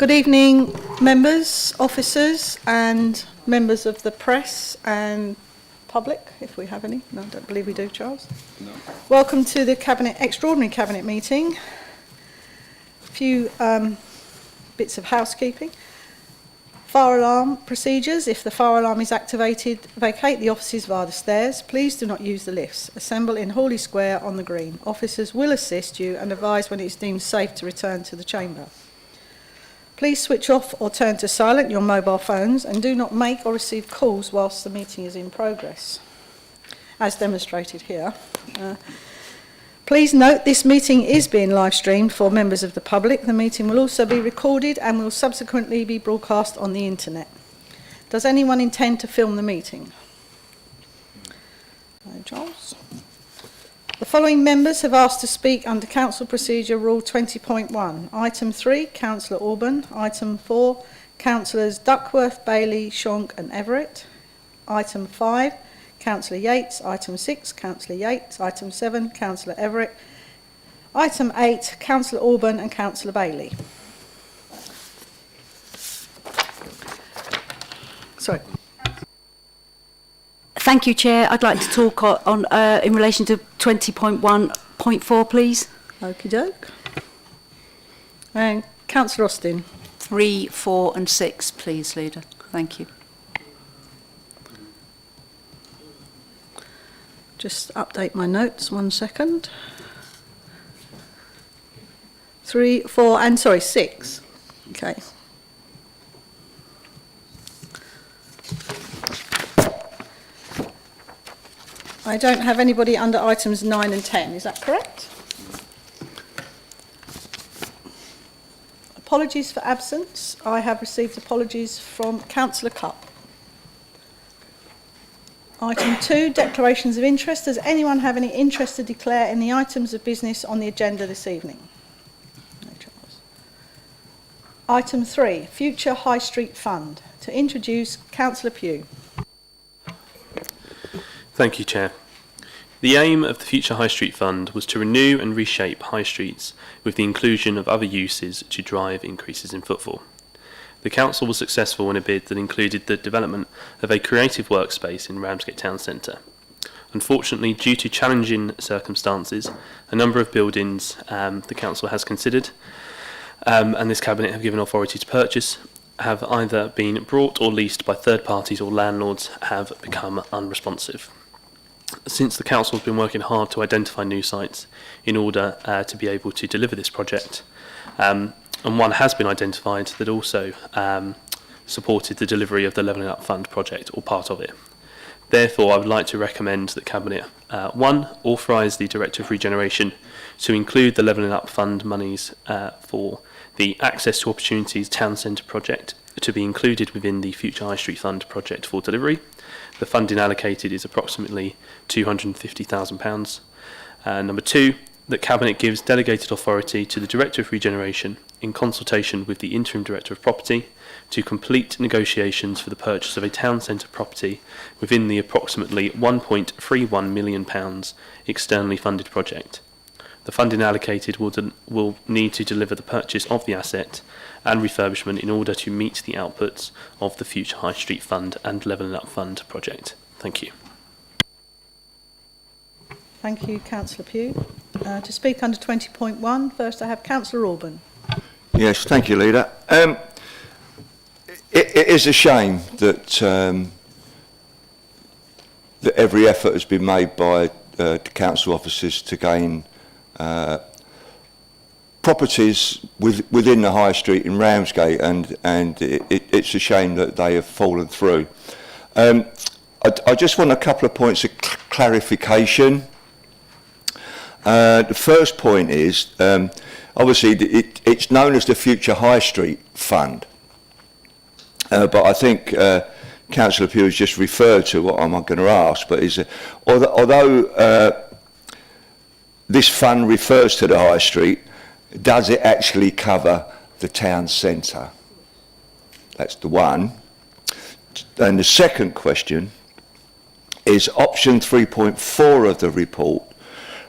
Good evening, members, officers and members of the press and public, if we have any. No, I don't believe we do, Charles. No. Welcome to the Extraordinary Cabinet meeting. A few bits of housekeeping. Fire alarm procedures. If the fire alarm is activated, vacate the offices via the stairs. Please do not use the lifts. Assemble in Hawley Square on the Green. Officers will assist you and advise when it is deemed safe to return to the chamber. Please switch off or turn to silent your mobile phones and do not make or receive calls whilst the meeting is in progress, as demonstrated here. Please note this meeting is being live streamed for members of the public. The meeting will also be recorded and will subsequently be broadcast on the internet. Does anyone intend to film the meeting? No, Charles. The following members have asked to speak under Council Procedure Rule 20.1. Item 3, Councillor Orban. Item 4, Councillors Duckworth, Bailey, Shonk and Everett. Item 5, Councillor Yates. Item 6, Councillor Yates. Item 7, Councillor Everett. Item 8, Councillor Orban and Councillor Bailey. Sorry. Thank you, Chair. I'd like to talk on in relation to 20.1.4, please. Okie doke. And Councillor Austin. 3, 4 and 6, please, Leader. Thank you. Just update my notes, 1 second. 3, 4 and, sorry, 6. Okay. I don't have anybody under items 9 and 10, is that correct? Apologies for absence. I have received apologies from Councillor Cupp. Item 2, declarations of interest. Does anyone have any interest to declare in the items of business on the agenda this evening? No, Charles. Item 3, Future High Street Fund. To introduce, Councillor Pugh. Thank you, Chair. The aim of the Future High Street Fund was to renew and reshape high streets with the inclusion of other uses to drive increases in footfall. The Council was successful in a bid that included the development of a creative workspace in Ramsgate Town Centre. Unfortunately, due to challenging circumstances, a number of buildings the Council has considered and this Cabinet have given authority to purchase have either been bought or leased by third parties or landlords have become unresponsive. Since the Council has been working hard to identify new sites in order to be able to deliver this project, and one has been identified that also supported the delivery of the Levelling Up Fund project, or part of it. Therefore, I would like to recommend that Cabinet 1. Authorise the Director of Regeneration to include the Levelling Up Fund monies for the Access to Opportunities Town Centre project to be included within the Future High Street Fund project for delivery. The funding allocated is approximately £250,000. Number 2, that Cabinet gives delegated authority to the Director of Regeneration in consultation with the Interim Director of Property to complete negotiations for the purchase of a town centre property within the approximately £1.31 million externally funded project. The funding allocated will need to deliver the purchase of the asset and refurbishment in order to meet the outputs of the Future High Street Fund and Levelling Up Fund project. Thank you. Thank you, Councillor Pugh. To speak under 20.1, first I have Councillor Orban. Yes, thank you, Leader. It is a shame that that every effort has been made by the council officers to gain properties within the high street in Ramsgate, and it's a shame that they have fallen through. I just want a couple of points of clarification. The first point is, obviously, it's known as the Future High Street Fund, but I think Councillor Pugh has just referred to what I'm going to ask, but is although this fund refers to the high street, does it actually cover the town centre? That's the one. And the second question is option 3.4 of the report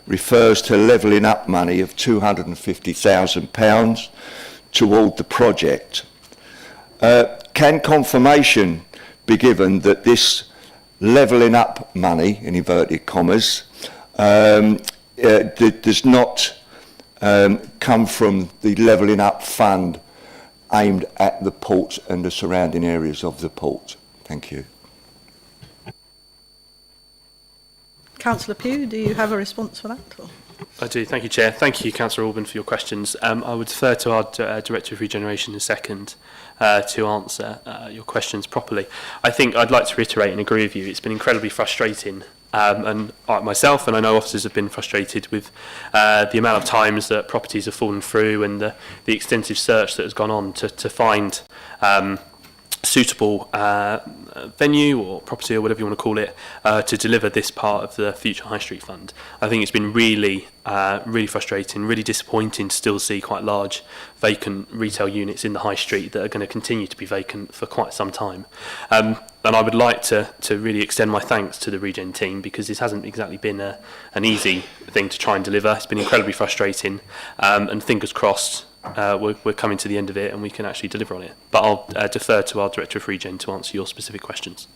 refers to levelling up money of £250,000 toward the project. Can confirmation be given that this levelling up money, in inverted commas, does not come from the levelling up fund aimed at the port and the surrounding areas of the port? Thank you. Councillor Pugh, do you have a response for that? Or? I do. Thank you, Chair. Thank you, Councillor Alban, for your questions. I would defer to our Director of Regeneration in a second to answer your questions properly. I think I'd like to reiterate and agree with you. It's been incredibly frustrating, and myself and I know officers have been frustrated with the amount of times that properties have fallen through and the extensive search that has gone on to find suitable venue or property or whatever you want to call it to deliver this part of the Future High Street Fund. I think it's been really frustrating, really disappointing to still see quite large vacant retail units in the High Street that are going to continue to be vacant for quite some time. And I would like to really extend my thanks to the Regen team, because this hasn't exactly been an easy thing to try and deliver. It's been incredibly frustrating, and fingers crossed we're coming to the end of it and we can actually deliver on it. But I'll defer to our Director of Regen to answer your specific questions.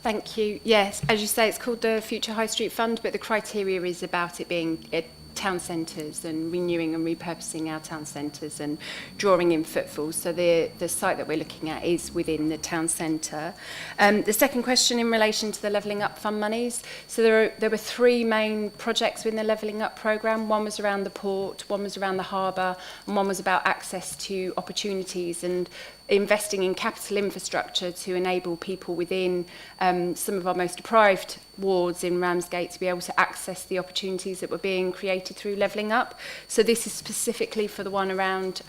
Thank you. Yes, as you say, it's called the Future High Street Fund, but the criteria is about it being town centres and renewing and repurposing our town centres and drawing in footfalls. So the site that we're looking at is within the town centre. The second question in relation to the Levelling Up Fund monies. So there were three main projects within the Levelling Up programme. One was around the port, one was around the harbour, and one was about access to opportunities and investing in capital infrastructure to enable people within some of our most deprived wards in Ramsgate to be able to access the opportunities that were being created through Levelling Up. So this is specifically for the one around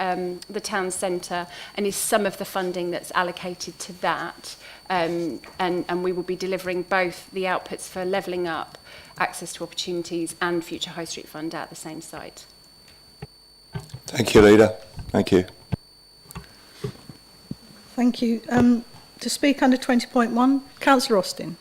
the town centre and is some of the funding that's allocated to that. And we will be delivering both the outputs for Levelling Up, access to opportunities and Future High Street Fund at the same site. Thank you, Leader. Thank you. Thank you. To speak under 20.1, Councillor Austin.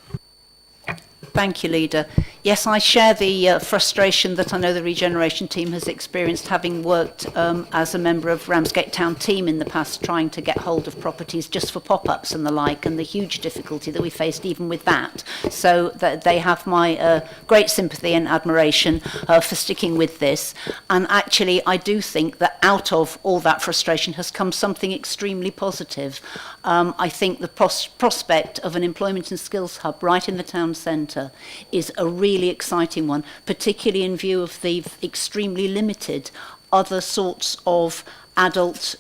Thank you, Leader. Yes, I share the frustration that I know the regeneration team has experienced, having worked as a member of Ramsgate Town team in the past, trying to get hold of properties just for pop-ups and the like, and the huge difficulty that we faced even with that. So that they have my great sympathy and admiration for sticking with this. And actually, I do think that out of all that frustration has come something extremely positive. I think the prospect of an employment and skills hub right in the town centre is a really exciting one, particularly in view of the extremely limited other sorts of adult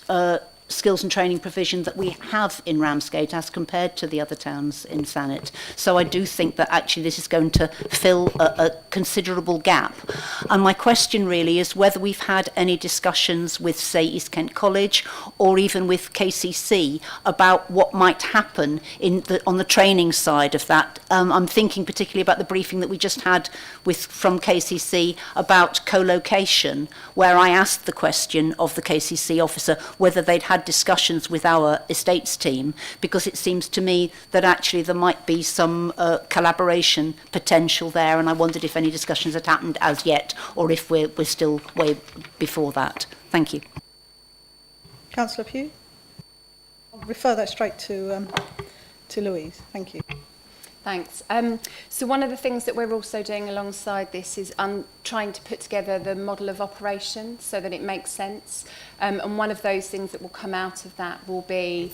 skills and training provision that we have in Ramsgate as compared to the other towns in Thanet. So I do think that actually this is going to fill a considerable gap. And my question really is whether we've had any discussions with, say, East Kent College or even with KCC about what might happen on the training side of that. I'm thinking particularly about the briefing that we just had from KCC about co-location, where I asked the question of the KCC officer whether they'd had discussions with our estates team, because it seems to me that actually there might be some collaboration potential there, and I wondered if any discussions had happened as yet or if we're still way before that. Thank you. Councillor Pugh? I'll refer that straight to Louise. Thank you. Thanks. So one of the things that we're also doing alongside this is trying to put together the model of operation so that it makes sense. And one of those things that will come out of that will be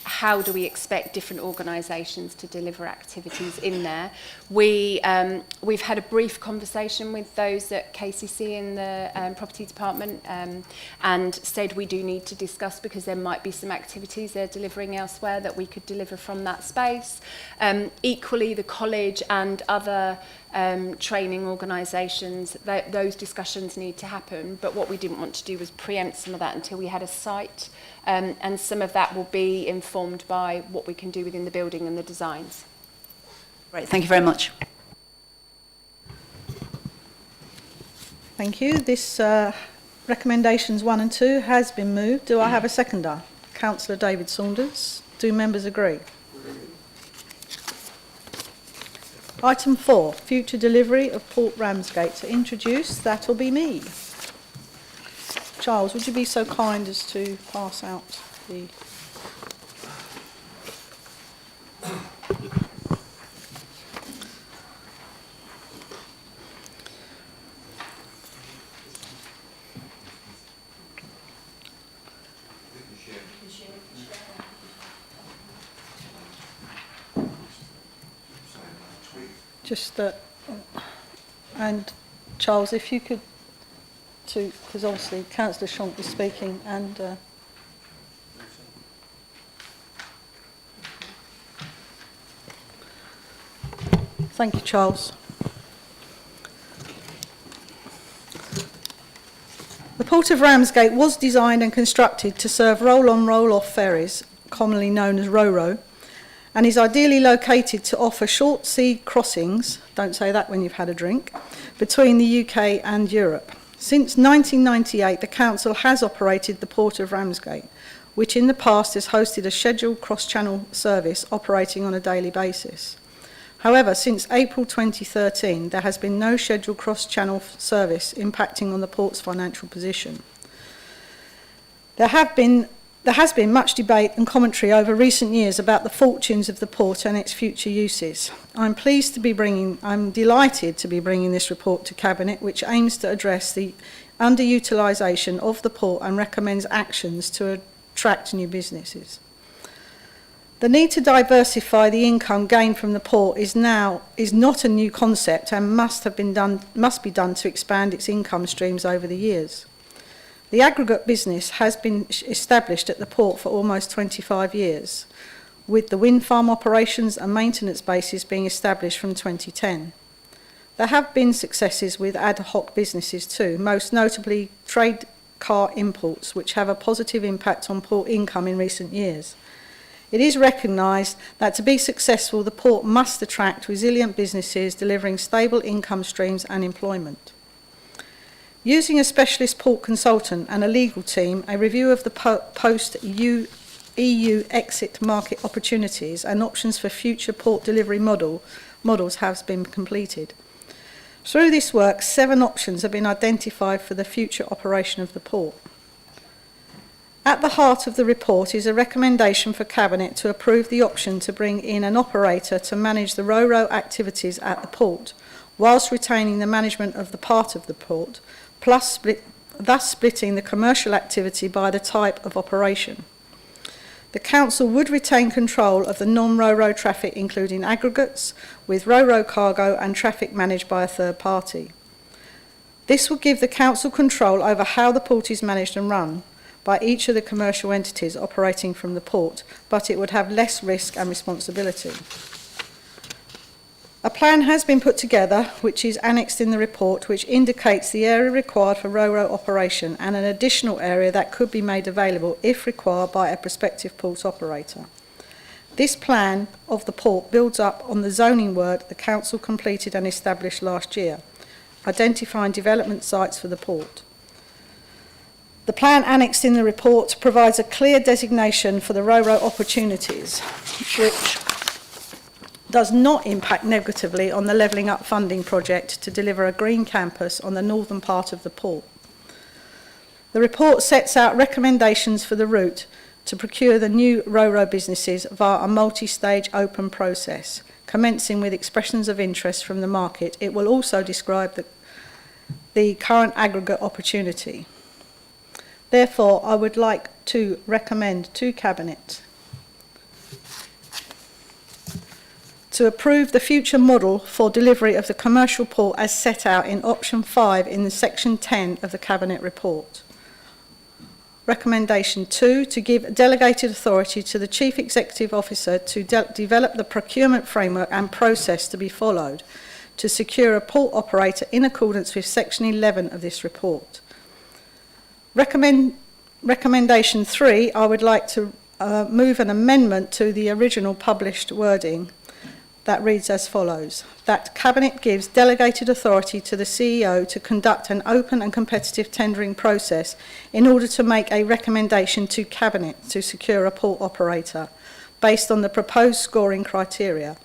how do we expect different organisations to deliver activities in there. We've had a brief conversation with those at KCC in the property department and said we do need to discuss, because there might be some activities they're delivering elsewhere that we could deliver from that space. Equally, the college and other training organisations, those discussions need to happen, but what we didn't want to do was preempt some of that until we had a site, and some of that will be informed by what we can do within the building and the designs. Great, thank you very much. Thank you. This recommendations 1 and 2 has been moved. Do I have a seconder? Councillor David Saunders. Do members agree? Item 4, future delivery of Port Ramsgate. To introduce, that'll be me. Charles, would you be so kind as to pass out the... Just and Charles, if you could, because obviously Councillor Shonk is speaking, and thank you, Charles. The Port of Ramsgate was designed and constructed to serve roll-on, roll-off ferries, commonly known as Ro-Ro, and is ideally located to offer short sea crossings, don't say that when you've had a drink, between the UK and Europe. Since 1998, the Council has operated the Port of Ramsgate, which in the past has hosted a scheduled cross-channel service operating on a daily basis. However, since April 2013, there has been no scheduled cross-channel service impacting on the port's financial position. There has been much debate and commentary over recent years about the fortunes of the port and its future uses. I'm delighted to be bringing this report to Cabinet, which aims to address the underutilisation of the port and recommends actions to attract new businesses. The need to diversify the income gained from the port is not a new concept and must be done to expand its income streams over the years. The aggregate business has been established at the port for almost 25 years, with the wind farm operations and maintenance bases being established from 2010. There have been successes with ad hoc businesses too, most notably trade car imports, which have a positive impact on port income in recent years. It is recognised that to be successful, the port must attract resilient businesses delivering stable income streams and employment. Using a specialist port consultant and a legal team, a review of the post-EU exit market opportunities and options for future port delivery models has been completed. Through this work, 7 options have been identified for the future operation of the port. At the heart of the report is a recommendation for Cabinet to approve the option to bring in an operator to manage the Ro-Ro activities at the port, whilst retaining the management of the part of the port, thus splitting the commercial activity by the type of operation. The Council would retain control of the non-Ro-Ro traffic, including aggregates, with Ro-Ro cargo and traffic managed by a third party. This will give the Council control over how the port is managed and run by each of the commercial entities operating from the port, but it would have less risk and responsibility. A plan has been put together, which is annexed in the report, which indicates the area required for Ro-Ro operation and an additional area that could be made available if required by a prospective port operator. This plan of the port builds up on the zoning work the Council completed and established last year, identifying development sites for the port. The plan annexed in the report provides a clear designation for the Ro-Ro opportunities, which does not impact negatively on the Levelling Up funding project to deliver a green campus on the northern part of the port. The report sets out recommendations for the route to procure the new Ro-Ro businesses via a multi-stage open process, commencing with expressions of interest from the market. It will also describe the current aggregate opportunity. Therefore, I would like to recommend to Cabinet to approve the future model for delivery of the commercial port as set out in option 5 in the section 10 of the Cabinet report. Recommendation 2, to give delegated authority to the Chief Executive Officer to develop the procurement framework and process to be followed to secure a port operator in accordance with section 11 of this report. Recommendation 3, I would like to move an amendment to the original published wording that reads as follows: that Cabinet gives delegated authority to the CEO to conduct an open and competitive tendering process in order to make a recommendation to Cabinet to secure a port operator based on the proposed scoring criteria,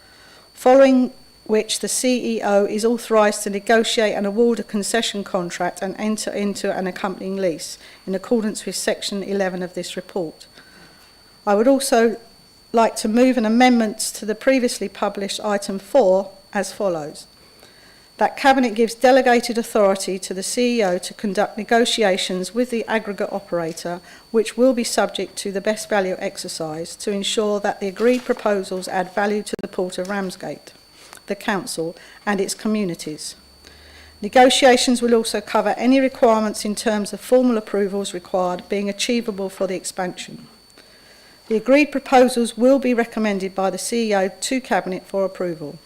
following which the CEO is authorised to negotiate and award a concession contract and enter into an accompanying lease in accordance with section 11 of this report. I would also like to move an amendment to the previously published item 4 as follows. That Cabinet gives delegated authority to the CEO to conduct negotiations with the aggregate operator, which will be subject to the best value exercise to ensure that the agreed proposals add value to the Port of Ramsgate, the Council and its communities. Negotiations will also cover any requirements in terms of formal approvals required being achievable for the expansion. The agreed proposals will be recommended by the CEO to Cabinet for approval.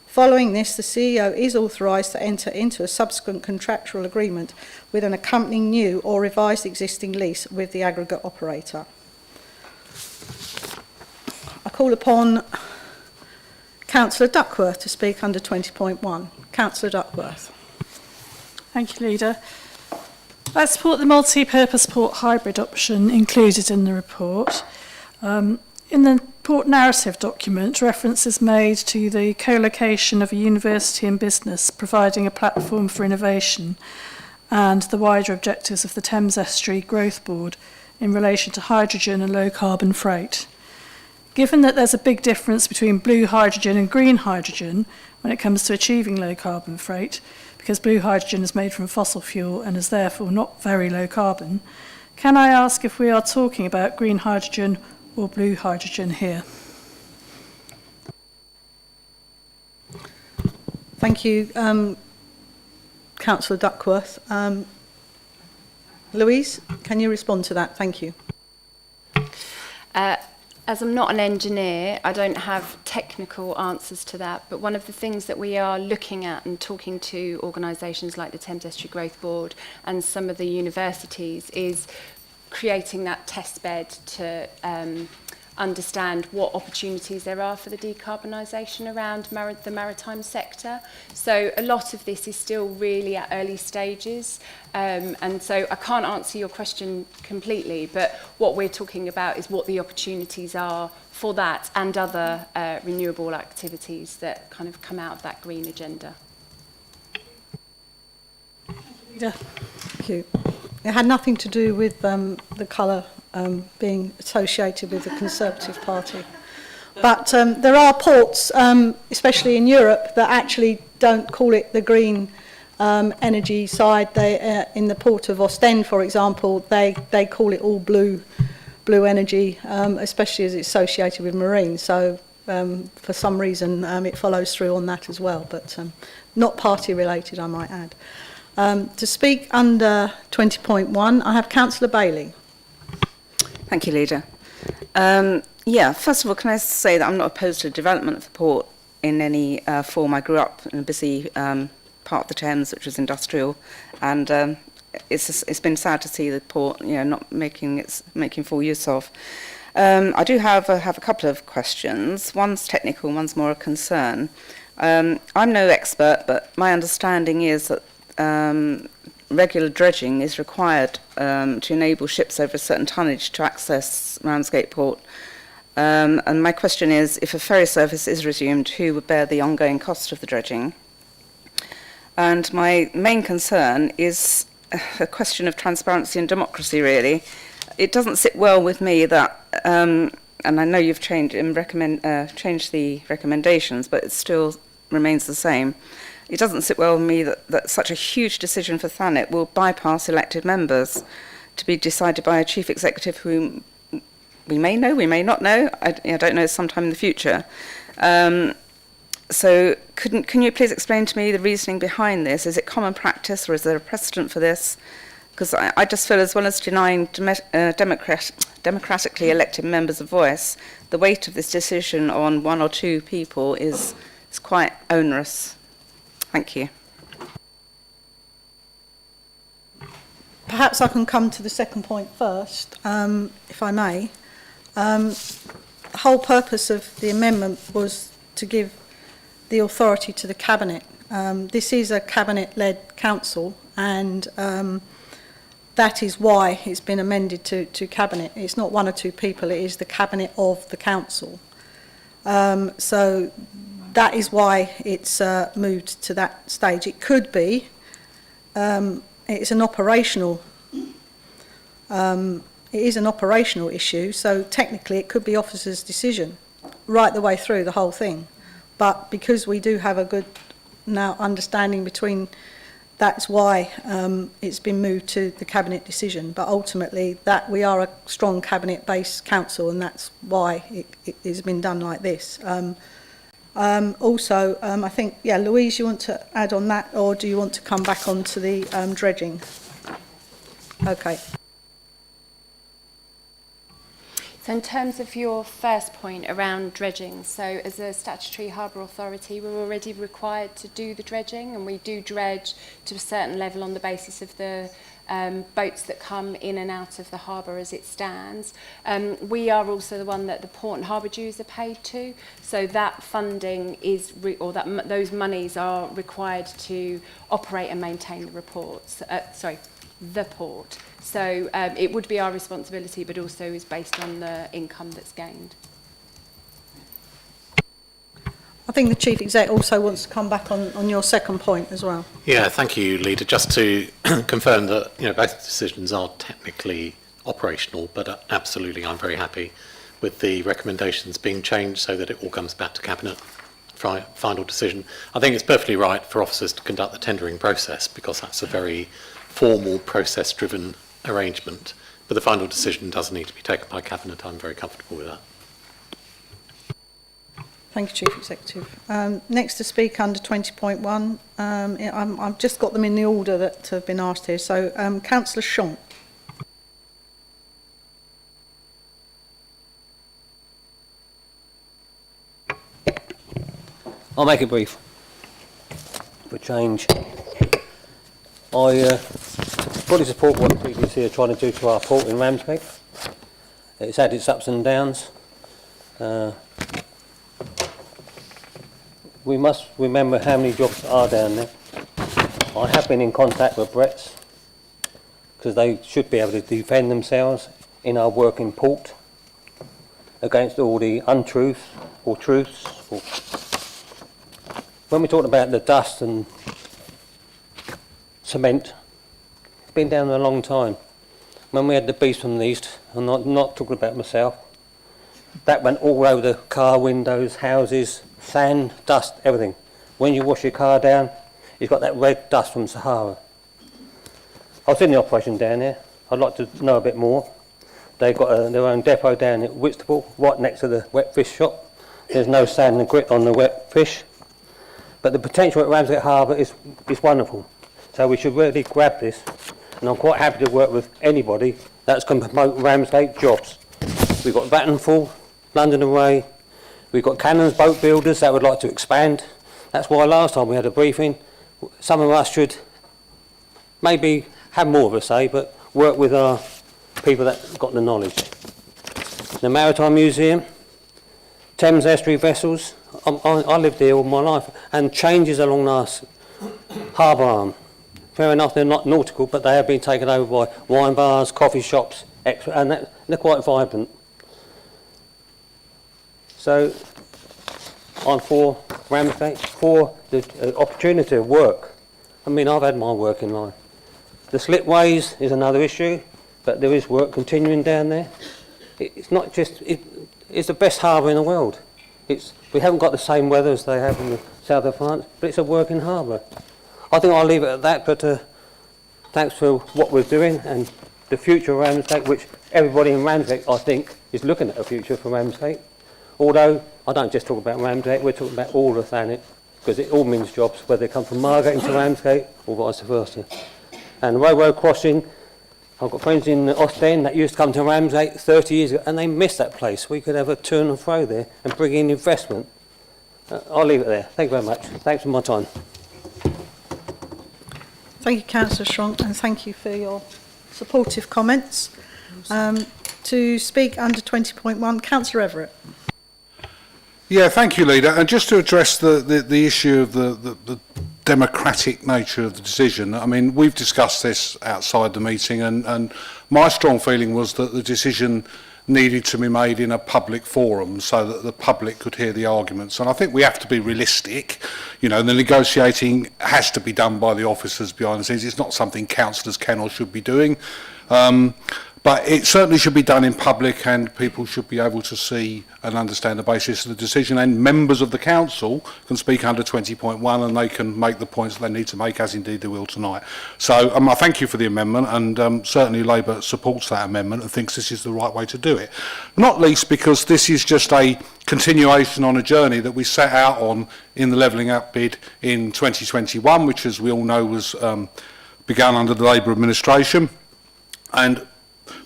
Following this, the CEO is authorised to enter into a subsequent contractual agreement with an accompanying new or revised existing lease with the aggregate operator. I call upon Councillor Duckworth to speak under 20.1. Councillor Duckworth. Thank you, Leader. I support the multi-purpose port hybrid option included in the report. In the port narrative document, reference is made to the co-location of a university and business providing a platform for innovation and the wider objectives of the Thames Estuary Growth Board in relation to hydrogen and low-carbon freight. Given that there's a big difference between blue hydrogen and green hydrogen when it comes to achieving low-carbon freight, because blue hydrogen is made from fossil fuel and is therefore not very low carbon, can I ask if we are talking about green hydrogen or blue hydrogen here? Thank you, Councillor Duckworth. Louise, can you respond to that? Thank you. As I'm not an engineer, I don't have technical answers to that, but one of the things that we are looking at and talking to organisations like the Thames Estuary Growth Board and some of the universities is creating that test bed to understand what opportunities there are for the decarbonisation around the maritime sector. So a lot of this is still really at early stages, and so I can't answer your question completely, but what we're talking about is what the opportunities are for that and other renewable activities that kind of come out of that green agenda. Thank you. It had nothing to do with the colour being associated with the Conservative Party. But there are ports, especially in Europe, that actually don't call it the green energy side. They, in the port of Ostend, for example, they call it all blue energy, especially as it's associated with marine. So for some reason, it follows through on that as well, but not party related, I might add. To speak under 20.1, I have Councillor Bailey. Thank you, Leader. First of all, can I say that I'm not opposed to the development of the port in any form. I grew up in a busy part of the Thames, which was industrial, and it's been sad to see the port, not making full use of. I do have a couple of questions. One's technical, one's more a concern. I'm no expert, but my understanding is that regular dredging is required to enable ships over a certain tonnage to access Ramsgate Port. And my question is, if a ferry service is resumed, who would bear the ongoing cost of the dredging? And my main concern is a question of transparency and democracy, really. It doesn't sit well with me that, and I know you've changed the recommendations, but it still remains the same. It doesn't sit well with me that such a huge decision for Thanet will bypass elected members to be decided by a chief executive whom we may know, we may not know. I don't know, sometime in the future. So can you please explain to me the reasoning behind this? Is it common practice or is there a precedent for this? Because I just feel, as well as denying democratically elected members a voice, the weight of this decision on one or two people is quite onerous. Thank you. Perhaps I can come to the second point first, if I may. The whole purpose of the amendment was to give the authority to the Cabinet. This is a Cabinet-led council, and that is why it's been amended to Cabinet. It's not one or two people, it is the Cabinet of the council. So that is why it's moved to that stage. It could be, it's an operational, it is an operational issue, so technically it could be officers' decision right the way through the whole thing. But because we do have a good now understanding between, that's why it's been moved to the Cabinet decision. But ultimately, that we are a strong Cabinet-based council, and that's why it has been done like this. Also, I think, yeah, Louise, you want to add on that, or do you want to come back on to the dredging? Okay. So in terms of your first point around dredging, so as a statutory harbour authority, we're already required to do the dredging, and we do dredge to a certain level on the basis of the boats that come in and out of the harbour as it stands. We are also the one that the port and harbour dues are paid to, so that funding is, those monies are required to operate and maintain the reports. The port. So it would be our responsibility, but also is based on the income that's gained. I think the Chief Exec also wants to come back on your second point as well. Yeah, thank you, Leader. Just to confirm that both decisions are technically operational, but absolutely I'm very happy with the recommendations being changed so that it all comes back to Cabinet for final decision. I think it's perfectly right for officers to conduct the tendering process because that's a very formal, process-driven arrangement, but the final decision does need to be taken by Cabinet. I'm very comfortable with that. Thank you, Chief Executive. Next to speak under 20.1, I've just got them in the order that have been asked here. So, Councillor Shonk. I'll make it brief. For change. I fully support what the PDC are trying to do to our port in Ramsgate. It's had its ups and downs. We must remember how many jobs are down there. I have been in contact with Brett's because they should be able to defend themselves in our working port against all the untruths or truths. When we talk about the dust and cement, it's been down there a long time. When we had the beast from the east, I'm not talking about myself, that went all over the car windows, houses, sand, dust, everything. When you wash your car down, you've got that red dust from Sahara. I was in the operation down there. I'd like to know a bit more. They've got their own depot down at Whitstable, right next to the wet fish shop. There's no sand and grit on the wet fish. But the potential at Ramsgate Harbour is wonderful. So we should really grab this. And I'm quite happy to work with anybody that's going to promote Ramsgate jobs. We've got Vattenfall, London Array, we've got Cannons boat builders that would like to expand. That's why last time we had a briefing, some of us should maybe have more of a say, but work with our people that got the knowledge. The Maritime Museum, Thames Estuary vessels, I lived there all my life, and changes along our harbour arm. Fair enough, they're not nautical, but they have been taken over by wine bars, coffee shops, and they're quite vibrant. So I'm for Ramsgate, for the opportunity of work. I mean, I've had my work in life. The slipways is another issue, but there is work continuing down there. It's not just, it's the best harbour in the world. We haven't got the same weather as they have in the south of France, but it's a working harbour. I think I'll leave it at that, but thanks for what we're doing and the future of Ramsgate, which everybody in Ramsgate, I think, is looking at a future for Ramsgate. Although, I don't just talk about Ramsgate, we're talking about all of Thanet, because it all means jobs, whether they come from Margate into Ramsgate or vice versa. And railroad crossing, I've got friends in Ostend that used to come to Ramsgate 30 years ago, and they miss that place. We could have a turn and fro there and bring in investment. I'll leave it there. Thank you very much. Thanks for my time. Thank you, Councillor Schronk, and thank you for your supportive comments. To speak under 20.1, Councillor Everett. Yeah, thank you, Leader. And just to address the issue of the democratic nature of the decision, I mean, we've discussed this outside the meeting, and my strong feeling was that the decision needed to be made in a public forum so that the public could hear the arguments. And I think we have to be realistic. You know, the negotiating has to be done by the officers behind the scenes. It's not something councillors can or should be doing. But it certainly should be done in public, and people should be able to see and understand the basis of the decision, and members of the council can speak under 20.1 and they can make the points they need to make, as indeed they will tonight. So I thank you for the amendment, and certainly Labour supports that amendment and thinks this is the right way to do it. Not least because this is just a continuation on a journey that we set out on in the levelling up bid in 2021, which, as we all know, was begun under the Labour administration. And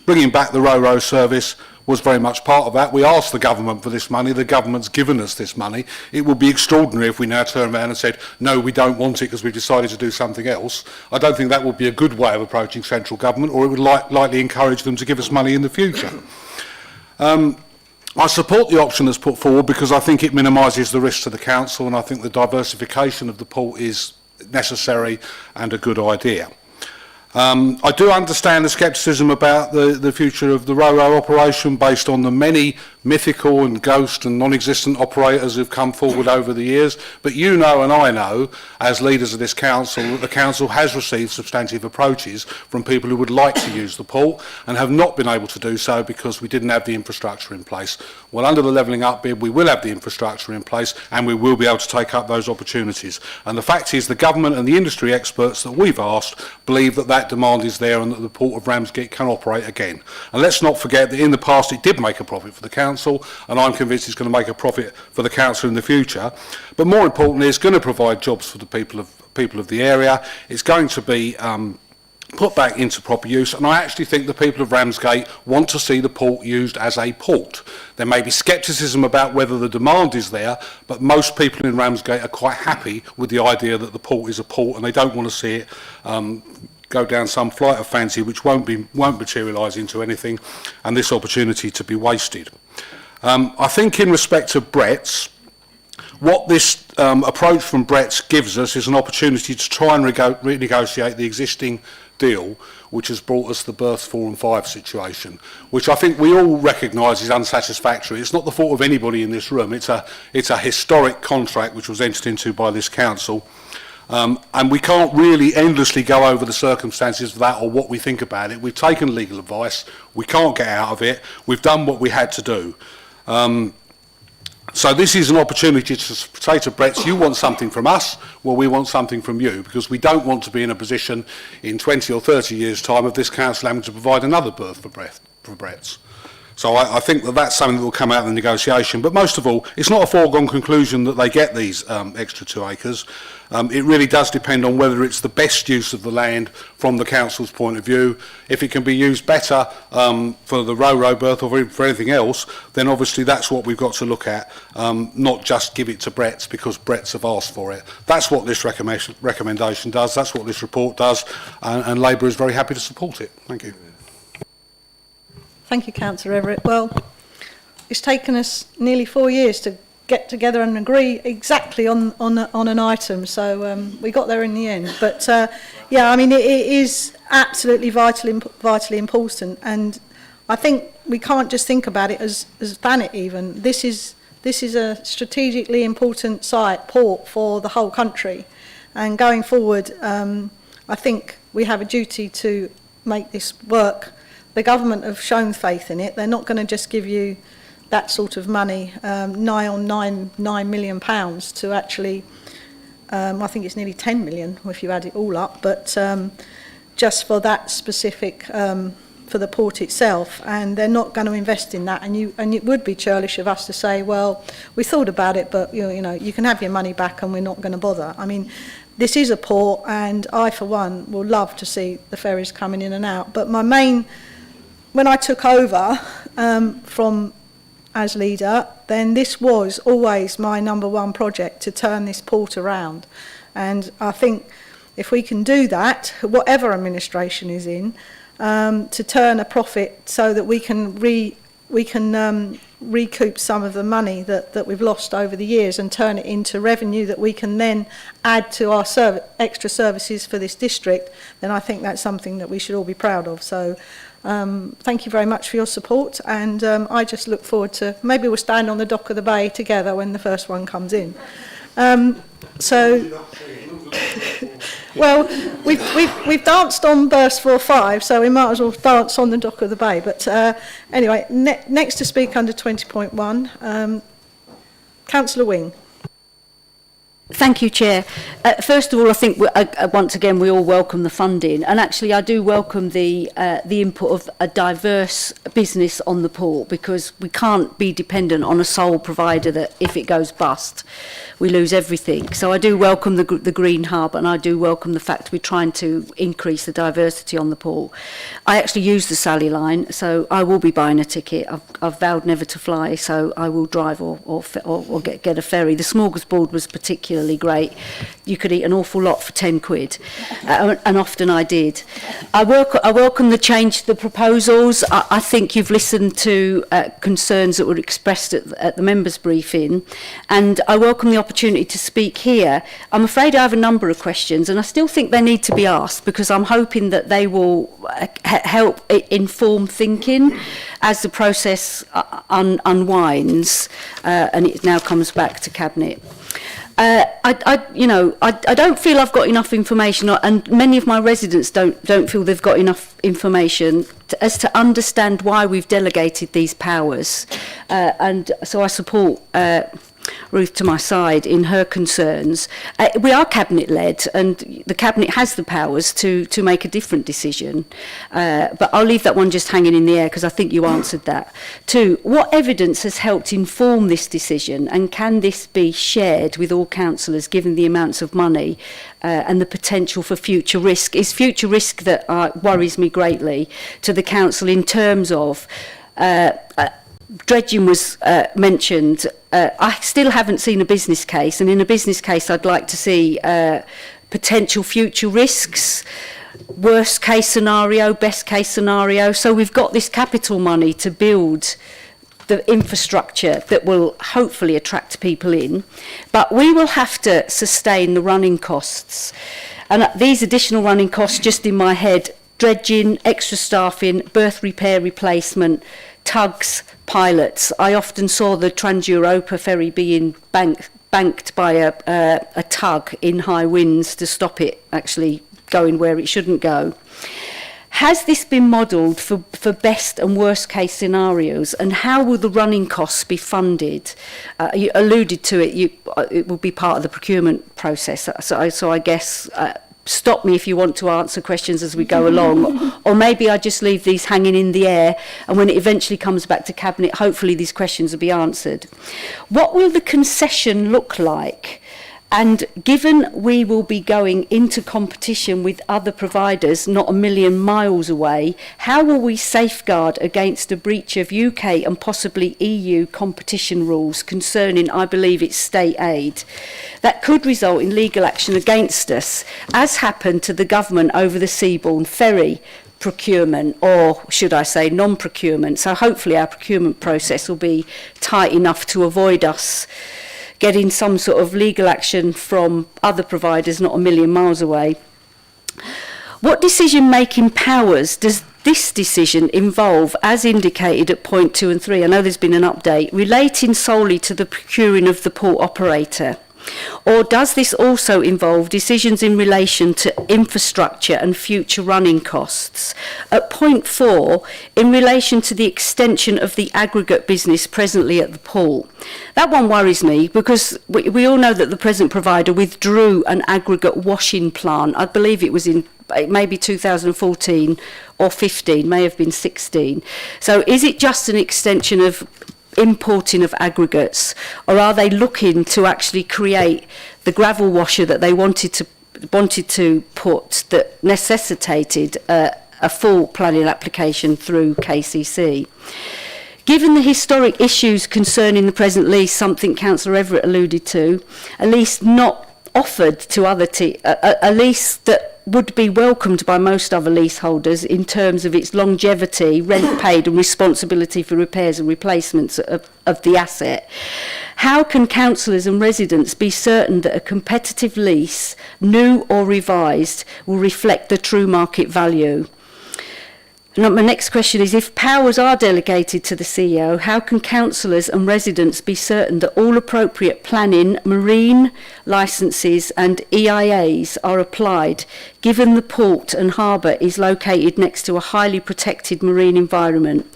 bringing back the Ro-Ro service was very much part of that. We asked the government for this money. The government's given us this money. It would be extraordinary if we now turned around and said, no, we don't want it because we've decided to do something else. I don't think that would be a good way of approaching central government, or it would likely encourage them to give us money in the future. I support the option that's put forward because I think it minimises the risk to the council, and I think the diversification of the port is necessary and a good idea. I do understand the scepticism about the future of the Ro-Ro operation based on the many mythical and ghost and non-existent operators who've come forward over the years, but you know and I know, as leaders of this council, that the council has received substantive approaches from people who would like to use the port and have not been able to do so because we didn't have the infrastructure in place. Well, under the levelling up bid, we will have the infrastructure in place and we will be able to take up those opportunities. And the fact is the government and the industry experts that we've asked believe that that demand is there and that the port of Ramsgate can operate again. And let's not forget that in the past it did make a profit for the council, and I'm convinced it's going to make a profit for the council in the future. But more importantly, it's going to provide jobs for the people of the area. It's going to be put back into proper use, and I actually think the people of Ramsgate want to see the port used as a port. There may be scepticism about whether the demand is there, but most people in Ramsgate are quite happy with the idea that the port is a port, and they don't want to see it go down some flight of fancy which won't materialise into anything, and this opportunity to be wasted. I think in respect of Brett's, what this approach from Brett's gives us is an opportunity to try and renegotiate the existing deal, which has brought us the berths 4 and 5 situation, which I think we all recognise is unsatisfactory. It's not the fault of anybody in this room. It's a historic contract which was entered into by this council. And we can't really endlessly go over the circumstances of that or what we think about it. We've taken legal advice. We can't get out of it. We've done what we had to do. So this is an opportunity to say to Brett, you want something from us, well, we want something from you, because we don't want to be in a position in 20 or 30 years' time of this council having to provide another berth for Brett's. So I think that that's something that will come out of the negotiation. But most of all, it's not a foregone conclusion that they get these extra 2 acres. It really does depend on whether it's the best use of the land from the council's point of view. If it can be used better for the Ro-Ro berth or for anything else, then obviously that's what we've got to look at, not just give it to Brett's because Brett's have asked for it. That's what this recommendation does. That's what this report does. And Labour is very happy to support it. Thank you. Thank you, Councillor Everett. Well, it's taken us nearly 4 years to get together and agree exactly on an item, so we got there in the end. But yeah, I mean, it is absolutely vitally important, and I think we can't just think about it as Thanet even. This is a strategically important port for the whole country, and going forward, I think we have a duty to make this work. The government have shown faith in it. They're not going to just give you that sort of money, £9 million to actually, I think it's nearly 10 million if you add it all up, but just for that specific, for the port itself, and they're not going to invest in that. And it would be churlish of us to say, well, we thought about it, but you know, you can have your money back and we're not going to bother. I mean, this is a port, and I, for one, will love to see the ferries coming in and out. But my main, when I took over as leader, then this was always my #1 project, to turn this port around. And I think if we can do that, whatever administration is in, to turn a profit so that we can recoup some of the money that we've lost over the years and turn it into revenue that we can then add to our extra services for this district, then I think that's something that we should all be proud of. So Thank you very much for your support, and I just look forward to, maybe we'll stand on the dock of the bay together when the first one comes in. Well, we've danced on burst 4-5, so we might as well dance on the dock of the bay. But anyway, next to speak under 20.1, Councillor Wing. Thank you, Chair. First of all, I think once again we all welcome the funding, and actually I do welcome the input of a diverse business on the port, because we can't be dependent on a sole provider that if it goes bust, we lose everything. So I do welcome the Green Hub, and I do welcome the fact we're trying to increase the diversity on the port. I actually use the Sally line, so I will be buying a ticket. I've vowed never to fly, so I will drive or get a ferry. The smorgasbord was particularly great. You could eat an awful lot for 10 quid, and often I did. I welcome the change, the proposals. I think you've listened to concerns that were expressed at the members' briefing, and I welcome the opportunity to speak here. I'm afraid I have a number of questions, and I still think they need to be asked, because I'm hoping that they will help inform thinking as the process unwinds, and it now comes back to Cabinet. I don't feel I've got enough information, and many of my residents don't feel they've got enough information as to understand why we've delegated these powers. And so I support Ruth to my side in her concerns. We are Cabinet-led, and the Cabinet has the powers to make a different decision. But I'll leave that one just hanging in the air, because I think you answered that. 2, what evidence has helped inform this decision, and can this be shared with all councillors, given the amounts of money and the potential for future risk? Is future risk that worries me greatly to the council in terms of dredging was mentioned. I still haven't seen a business case, and in a business case I'd like to see potential future risks, worst case scenario, best case scenario. So we've got this capital money to build the infrastructure that will hopefully attract people in, but we will have to sustain the running costs. And these additional running costs, just in my head, dredging, extra staffing, berth repair replacement, tugs, pilots. I often saw the Trans-Europa ferry being banked by a tug in high winds to stop it actually going where it shouldn't go. Has this been modelled for best and worst case scenarios, and how will the running costs be funded? You alluded to it, it will be part of the procurement process. So I guess stop me if you want to answer questions as we go along, or maybe I just leave these hanging in the air, and when it eventually comes back to Cabinet, hopefully these questions will be answered. What will the concession look like? And given we will be going into competition with other providers not a million miles away, how will we safeguard against a breach of UK and possibly EU competition rules concerning, I believe it's state aid? That could result in legal action against us, as happened to the government over the seaborne ferry procurement, or should I say non-procurement. So hopefully our procurement process will be tight enough to avoid us getting some sort of legal action from other providers not a million miles away. What decision-making powers does this decision involve, as indicated at point 2 and 3? I know there's been an update, relating solely to the procuring of the port operator. Or does this also involve decisions in relation to infrastructure and future running costs? At point 4, in relation to the extension of the aggregate business presently at the port. That one worries me, because we all know that the present provider withdrew an aggregate washing plant. I believe it was in maybe 2014 or 15, may have been 16. So is it just an extension of importing of aggregates, or are they looking to actually create the gravel washer that they wanted to put, that necessitated a full planning application through KCC? Given the historic issues concerning the present lease, something Councillor Everett alluded to, a lease not offered to other a lease that would be welcomed by most other leaseholders in terms of its longevity, rent paid and responsibility for repairs and replacements of the asset. How can councillors and residents be certain that a competitive lease, new or revised, will reflect the true market value? Now, my next question is, if powers are delegated to the CEO, how can councillors and residents be certain that all appropriate planning, marine licences and EIAs are applied, given the port and harbour is located next to a highly protected marine environment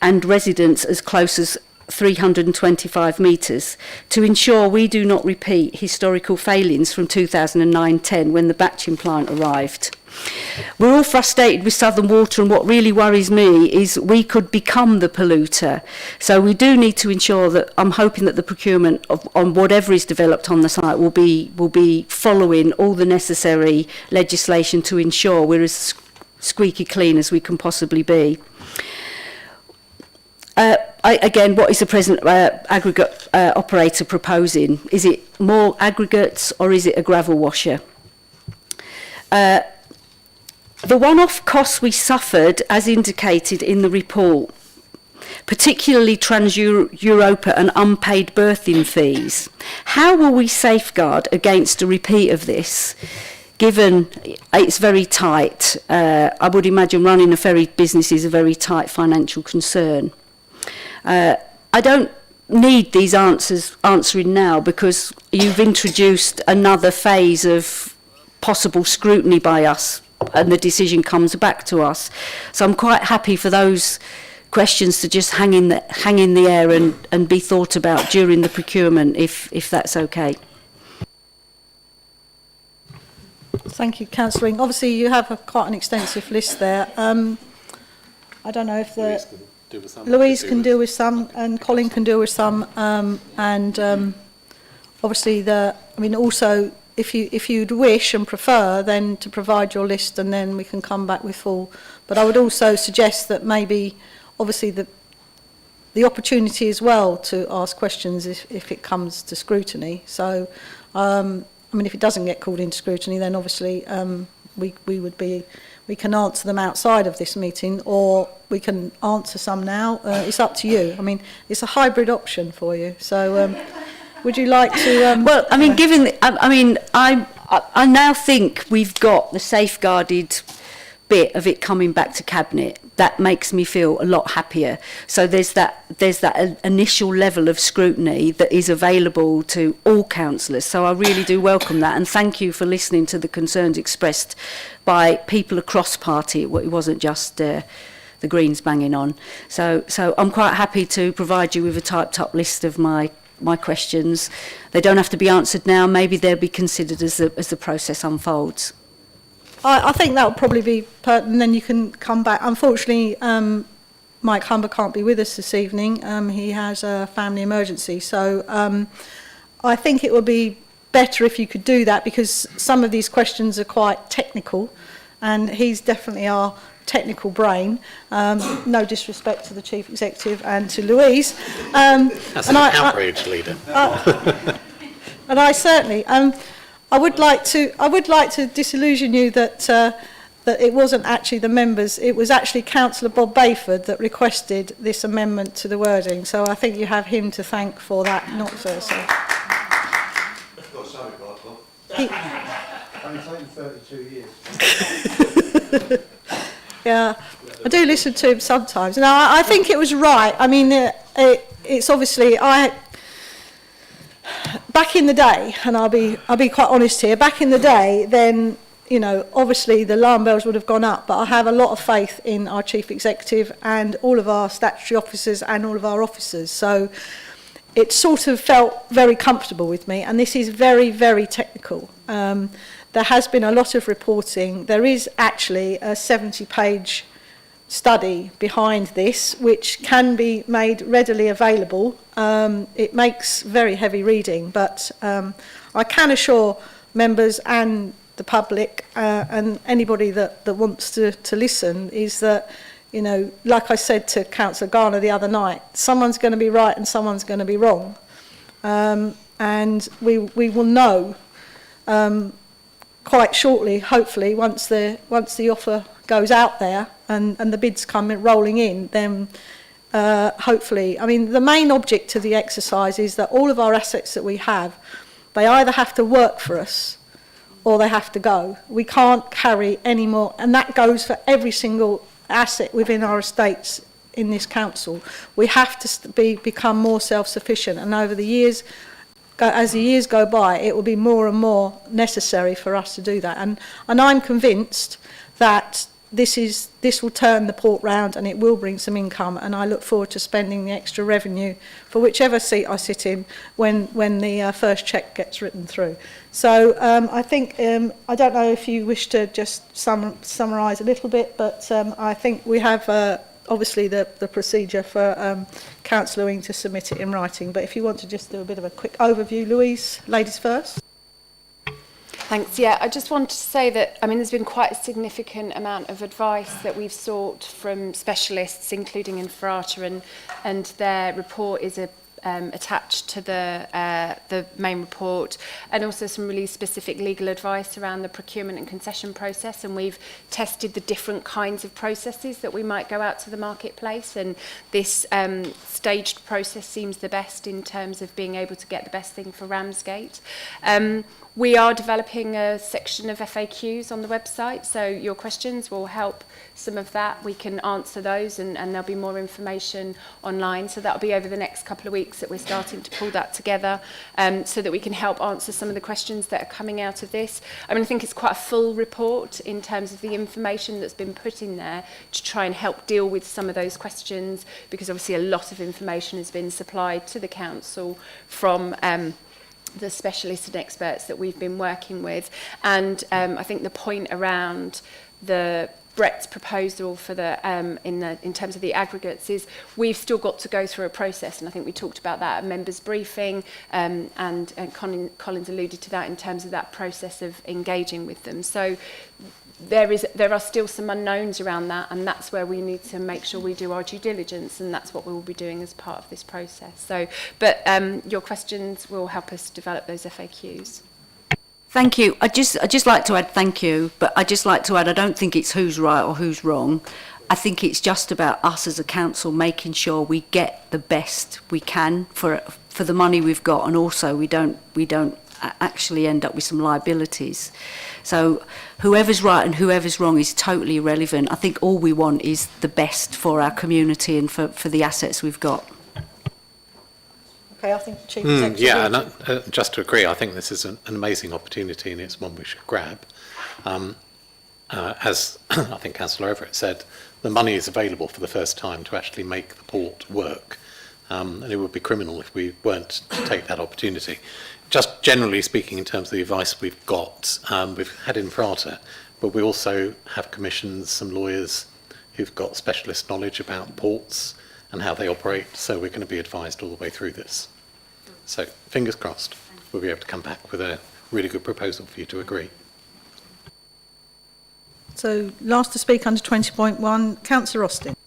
and residents as close as 325 metres, to ensure we do not repeat historical failings from 2009-10 when the batching plant arrived? We're all frustrated with Southern Water, and what really worries me is we could become the polluter. So we do need to ensure that, I'm hoping that the procurement on whatever is developed on the site will be following all the necessary legislation to ensure we're as squeaky clean as we can possibly be. Again, what is the present aggregate operator proposing? Is it more aggregates or is it a gravel washer? The one-off costs we suffered, as indicated in the report, particularly Trans-Europa and unpaid berthing fees, how will we safeguard against a repeat of this, given it's very tight? I would imagine running a ferry business is a very tight financial concern. I don't need these answering now, because you've introduced another phase of possible scrutiny by us, and the decision comes back to us. So I'm quite happy for those questions to just hang in the air and be thought about during the procurement, if that's okay. Thank you, Councillor Wing. Obviously, you have quite an extensive list there. I don't know if Louise can deal with some, and Colin can deal with some, obviously also, if you'd wish and prefer, then to provide your list, and then we can come back with full. But I would also suggest that maybe, obviously, the opportunity as well to ask questions if it comes to scrutiny. So, if it doesn't get called into scrutiny, then obviously we can answer them outside of this meeting, or we can answer some now. It's up to you. It's a hybrid option for you. So. Would you like to? Given, I now think we've got the safeguarded bit of it coming back to Cabinet. That makes me feel a lot happier. So there's that initial level of scrutiny that is available to all councillors. So I really do welcome that, and thank you for listening to the concerns expressed by people across party. It wasn't just the Greens banging on. So I'm quite happy to provide you with a typed up list of my questions. They don't have to be answered now. Maybe they'll be considered as the process unfolds. I think that would probably be pertinent, and then you can come back. Unfortunately, Mike Humber can't be with us this evening. He has a family emergency. So I think it would be better if you could do that, because some of these questions are quite technical, and he's definitely our technical brain. No disrespect to the Chief Executive and to Louise. That's an outrage, Leader. And I certainly, I would like to disillusion you that it wasn't actually the members. It was actually Councillor Bob Bayford that requested this amendment to the wording. So I think you have him to thank for that, not so. Only taken 32 years. Yeah, I do listen to him sometimes. Now, I think it was right. It's obviously back in the day, and I'll be quite honest here. Back in the day, then obviously the alarm bells would have gone up. But I have a lot of faith in our Chief Executive and all of our statutory officers and all of our officers. So it sort of felt very comfortable with me. And this is very, very technical. There has been a lot of reporting. There is actually a 70-page study behind this, which can be made readily available. It makes very heavy reading, but I can assure members and the public and anybody that wants to listen is that, like I said to Councillor Garner the other night, someone's going to be right and someone's going to be wrong. And we will know quite shortly, hopefully, once the offer goes out there and the bids come rolling in, then hopefully, the main object of the exercise is that all of our assets that we have, they either have to work for us or they have to go. We can't carry any more, and that goes for every single asset within our estates in this council. We have to become more self-sufficient, and over the years, as the years go by, it will be more and more necessary for us to do that. And I'm convinced that this will turn the port round and it will bring some income, and I look forward to spending the extra revenue for whichever seat I sit in when the first cheque gets written through. So I think, I don't know if you wish to just summarise a little bit, but I think we have obviously the procedure for Councillor Wing to submit it in writing, but if you want to just do a bit of a quick overview, Louise, ladies first. Thanks. Yeah, I just wanted to say that, I mean, there's been quite a significant amount of advice that we've sought from specialists, including Infrata, and their report is attached to the main report, and also some really specific legal advice around the procurement and concession process, and we've tested the different kinds of processes that we might go out to the marketplace, and this staged process seems the best in terms of being able to get the best thing for Ramsgate. We are developing a section of FAQs on the website, so your questions will help some of that. We can answer those, and there'll be more information online. So that'll be over the next couple of weeks that we're starting to pull that together, so that we can help answer some of the questions that are coming out of this. I mean, I think it's quite a full report in terms of the information that's been put in there to try and help deal with some of those questions, because obviously a lot of information has been supplied to the council from the specialists and experts that we've been working with. And I think the point around the Brett's proposal for the in terms of the aggregates is we've still got to go through a process, and I think we talked about that at members briefing, and Collins alluded to that in terms of that process of engaging with them. So there are still some unknowns around that, and that's where we need to make sure we do our due diligence, and that's what we will be doing as part of this process. So, but your questions will help us develop those FAQs. Thank you. I'd just like to add thank you, but I'd just like to add I don't think it's who's right or who's wrong. I think it's just about us as a council making sure we get the best we can for the money we've got, and also we don't actually end up with some liabilities. So whoever's right and whoever's wrong is totally irrelevant. I think all we want is the best for our community and for the assets we've got. Okay, I think Chief Executive. Yeah, and just to agree, I think this is an amazing opportunity, and it's one we should grab. As I think Councillor Everett said, the money is available for the first time to actually make the port work. And it would be criminal if we weren't to take that opportunity. Just generally speaking, in terms of the advice we've got, we've had Infrata, but we also have commissioned some lawyers who've got specialist knowledge about ports and how they operate, so we're going to be advised all the way through this. So, fingers crossed, we'll be able to come back with a really good proposal for you to agree. So, last to speak under 20.1, Councillor Austin.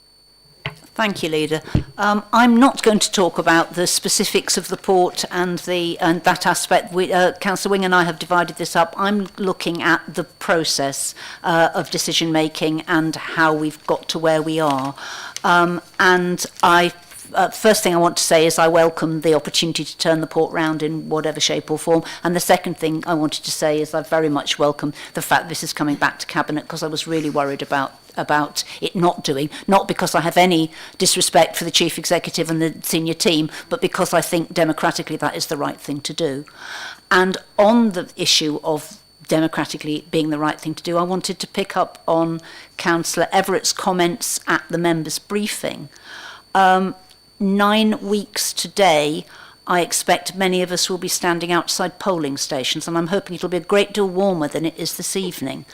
Thank you, Leader. I'm not going to talk about the specifics of the port and that aspect. Councillor Wing and I have divided this up. I'm looking at the process of decision making and how we've got to where we are. And first thing I want to say is I welcome the opportunity to turn the port round in whatever shape or form. And the second thing I wanted to say is I very much welcome the fact this is coming back to Cabinet, because I was really worried about it not doing, not because I have any disrespect for the Chief Executive and the senior team, but because I think democratically that is the right thing to do. And on the issue of democratically being the right thing to do, I wanted to pick up on Councillor Everett's comments at the members' briefing. 9 weeks today, I expect many of us will be standing outside polling stations, and I'm hoping it'll be a great deal warmer than it is this evening.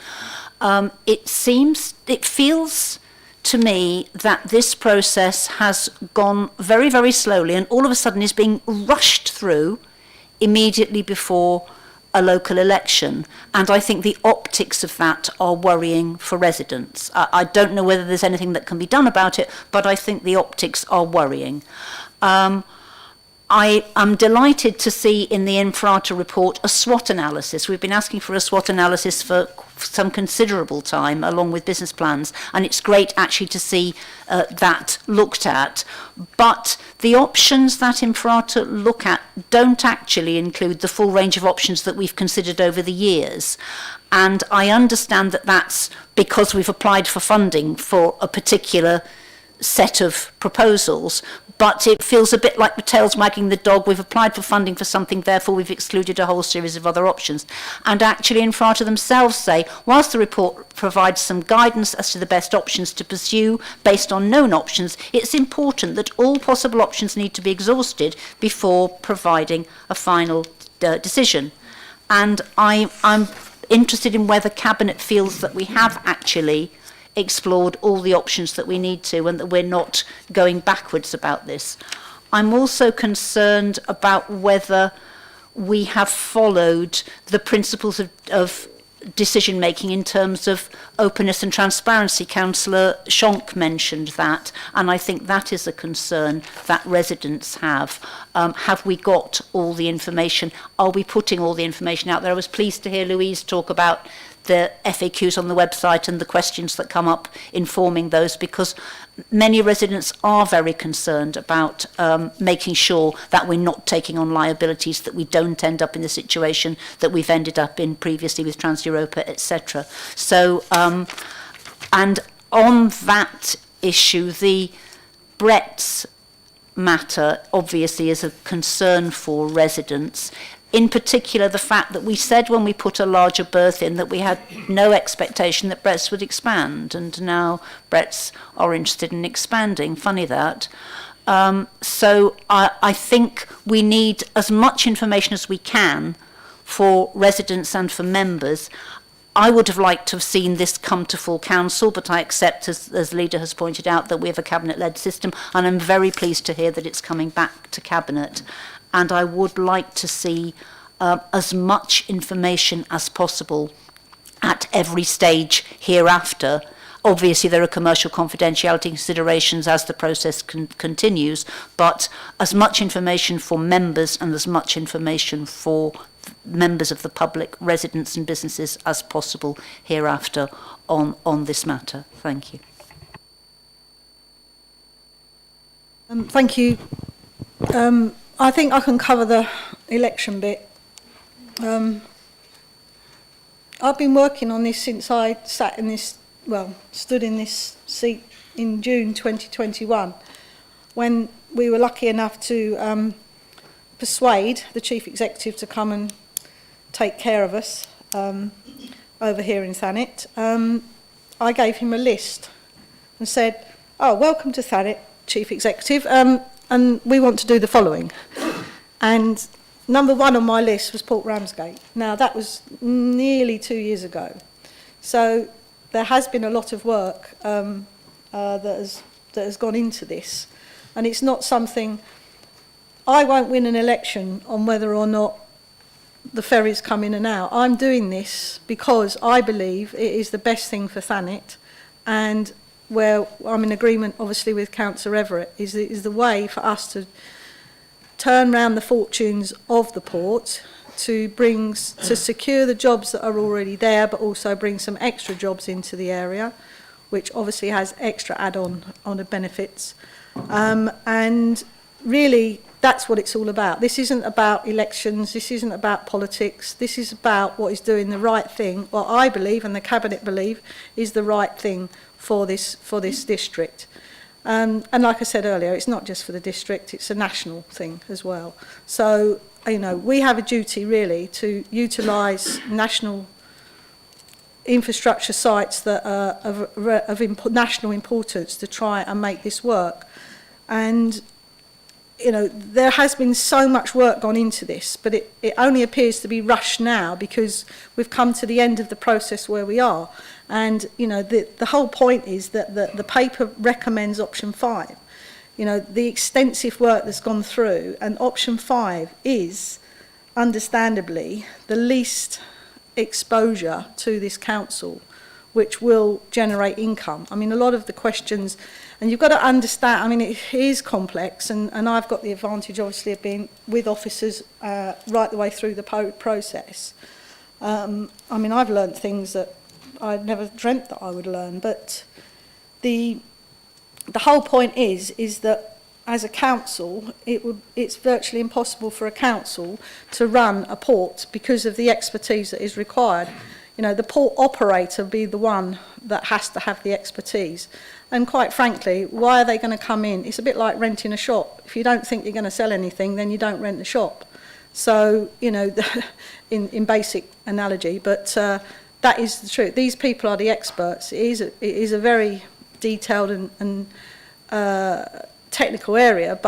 It feels to me that this process has gone very, very slowly, and all of a sudden is being rushed through immediately before a local election, and I think the optics of that are worrying for residents. I don't know whether there's anything that can be done about it, but I think the optics are worrying. I am delighted to see in the Infrata report a SWOT analysis. We've been asking for a SWOT analysis for some considerable time, along with business plans, and it's great actually to see that looked at. But the options that Infrata look at don't actually include the full range of options that we've considered over the years. And I understand that that's because we've applied for funding for a particular set of proposals, but it feels a bit like the tail's wagging the dog. We've applied for funding for something, therefore we've excluded a whole series of other options. And actually Infrata themselves say, whilst the report provides some guidance as to the best options to pursue based on known options, it's important that all possible options need to be exhausted before providing a final decision. And I'm interested in whether Cabinet feels that we have actually explored all the options that we need to and that we're not going backwards about this. I'm also concerned about whether we have followed the principles of decision making in terms of openness and transparency. Councillor Schonk mentioned that, and I think that is a concern that residents have. Have we got all the information? Are we putting all the information out there? I was pleased to hear Louise talk about the FAQs on the website and the questions that come up informing those, because many residents are very concerned about making sure that we're not taking on liabilities, that we don't end up in the situation that we've ended up in previously with Trans Europa, etc. So, and on that issue, the Brett's matter obviously is a concern for residents. In particular, the fact that we said when we put a larger berth in that we had no expectation that Brett's would expand, and now Brett's are interested in expanding. Funny that. So I think we need as much information as we can for residents and for members. I would have liked to have seen this come to full council, but I accept, as Leader has pointed out, that we have a Cabinet-led system, and I'm very pleased to hear that it's coming back to Cabinet. And I would like to see as much information as possible at every stage hereafter. Obviously, there are commercial confidentiality considerations as the process continues, but as much information for members and as much information for members of the public, residents and businesses as possible hereafter on this matter. Thank you. Thank you. I think I can cover the election bit. I've been working on this since I stood in this seat in June 2021, when we were lucky enough to persuade the Chief Executive to come and take care of us over here in Thanet. I gave him a list and said, "Oh, welcome to Thanet, Chief Executive, and we want to do the following." And number one on my list was Port Ramsgate. Now, that was nearly 2 years ago. So there has been a lot of work that has gone into this. And it's not something... I won't win an election on whether or not the ferries come in and out. I'm doing this because I believe it is the best thing for Thanet, and where I'm in agreement, obviously, with Councillor Everett, is the way for us to turn round the fortunes of the port, to secure the jobs that are already there, but also bring some extra jobs into the area, which obviously has extra add-on benefits. And really, that's what it's all about. This isn't about elections, this isn't about politics, this is about what is doing the right thing, what I believe and the Cabinet believe is the right thing for this district. And like I said earlier, it's not just for the district, it's a national thing as well. So, you know, we have a duty really to utilise national infrastructure sites that are of national importance to try and make this work. And, you know, there has been so much work gone into this, but it only appears to be rushed now because we've come to the end of the process where we are. And, you know, the whole point is that the paper recommends option 5. You know, the extensive work that's gone through, and option 5 is, understandably, the least exposure to this council which will generate income. I mean, a lot of the questions, and you've got to understand, I mean, it is complex, and I've got the advantage, obviously, of being with officers right the way through the process. I mean, I've learned things that I'd never dreamt that I would learn, but the whole point is that as a council, it's virtually impossible for a council to run a port because of the expertise that is required. You know, the port operator be the one that has to have the expertise. And quite frankly, why are they going to come in? It's a bit like renting a shop. If you don't think you're going to sell anything, then you don't rent the shop. So, you know, in basic analogy, but that is the truth. These people are the experts. It is a very detailed and technical area,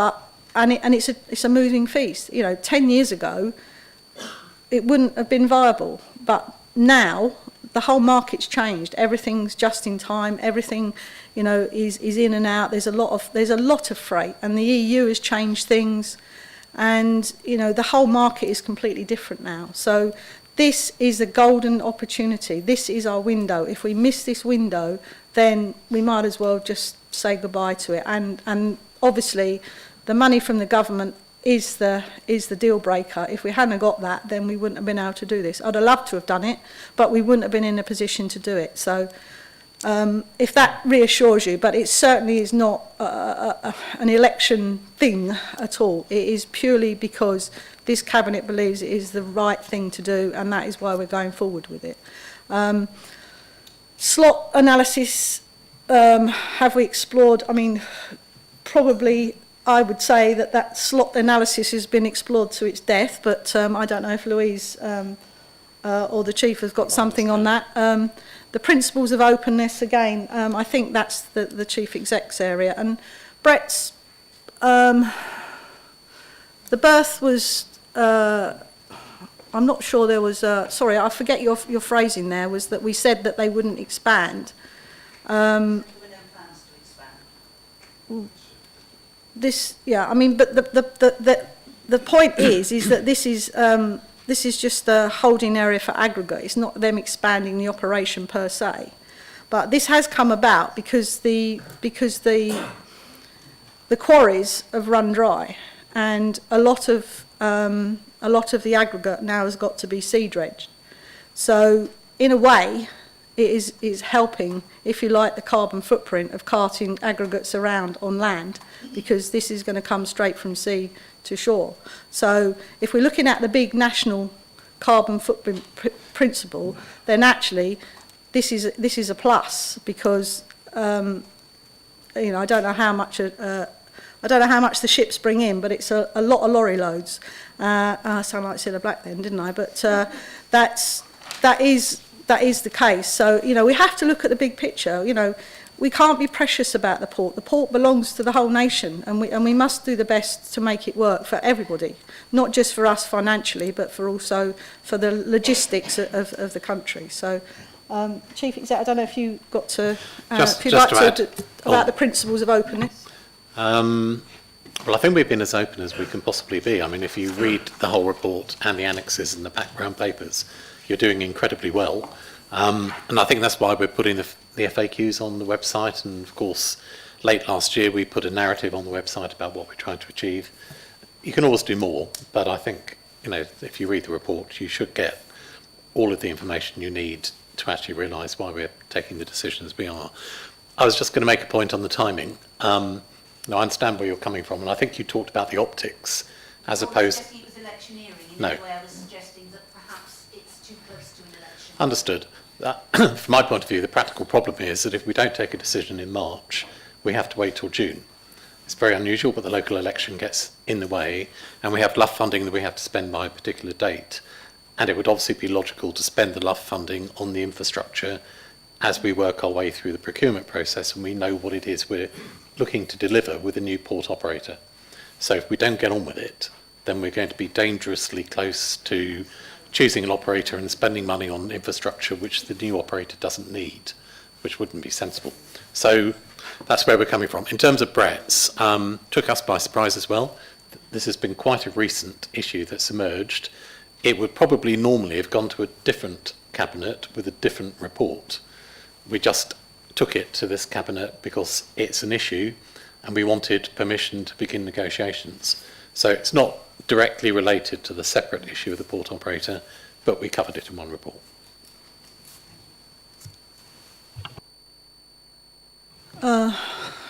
and it's a moving feast. You know, 10 years ago, it wouldn't have been viable, but now the whole market's changed. Everything's just in time. Everything, you know, is in and out. There's a lot of freight, and the EU has changed things, and you know the whole market is completely different now. So this is a golden opportunity. This is our window. If we miss this window, then we might as well just say goodbye to it. And obviously, the money from the government is the deal breaker. If we hadn't got that, then we wouldn't have been able to do this. I'd have loved to have done it, but we wouldn't have been in a position to do it. So if that reassures you, but it certainly is not an election thing at all. It is purely because this cabinet believes it is the right thing to do, and that is why we're going forward with it. Slot analysis, have we explored? I mean, probably I would say that slot analysis has been explored to its death, but I don't know if Louise or the Chief has got something on that. The principles of openness, again, I think that's the Chief Exec's area. And Brett's, the berth was, I'm not sure there was, sorry, I forget your phrasing there, was that we said that they wouldn't expand. There were no plans to expand. This, yeah, I mean, but the point is that this is just a holding area for aggregate. It's not them expanding the operation per se, but this has come about because the quarries have run dry, and a lot of the aggregate now has got to be sea dredged. So in a way, it is helping, if you like, the carbon footprint of carting aggregates around on land, because this is going to come straight from sea to shore. So if we're looking at the big national carbon footprint principle, then actually this is a plus, because you know, I don't know how much the ships bring in, but it's a lot of lorry loads. I sound like Cilla Black then, didn't I? But that is the case. So, you know, we have to look at the big picture. You know, we can't be precious about the port. The port belongs to the whole nation, and we must do the best to make it work for everybody, not just for us financially, but for also for the logistics of the country. So, Chief Exec, I don't know if you got to if you'd like to add about the principles of openness. Well, I think we've been as open as we can possibly be. I mean, if you read the whole report and the annexes and the background papers, you're doing incredibly well. And I think that's why we're putting the FAQs on the website. And of course, late last year, we put a narrative on the website about what we're trying to achieve. You can always do more, but I think, you know, if you read the report, you should get all of the information you need to actually realise why we're taking the decisions we are. I was just going to make a point on the timing. Now, I understand where you're coming from, and I think you talked about the optics as opposed... I was suggesting it was electioneering in the way I was suggesting that perhaps it's too close to an election. Understood. From my point of view, the practical problem is that if we don't take a decision in March, we have to wait till June. It's very unusual, but the local election gets in the way, and we have LUF funding that we have to spend by a particular date. And it would obviously be logical to spend the LUF funding on the infrastructure as we work our way through the procurement process and we know what it is we're looking to deliver with a new port operator. So if we don't get on with it, then we're going to be dangerously close to choosing an operator and spending money on infrastructure which the new operator doesn't need, which wouldn't be sensible. So that's where we're coming from. In terms of Brett's, took us by surprise as well. This has been quite a recent issue that's emerged. It would probably normally have gone to a different cabinet with a different report. We just took it to this cabinet because it's an issue and we wanted permission to begin negotiations. So it's not directly related to the separate issue of the port operator, but we covered it in one report.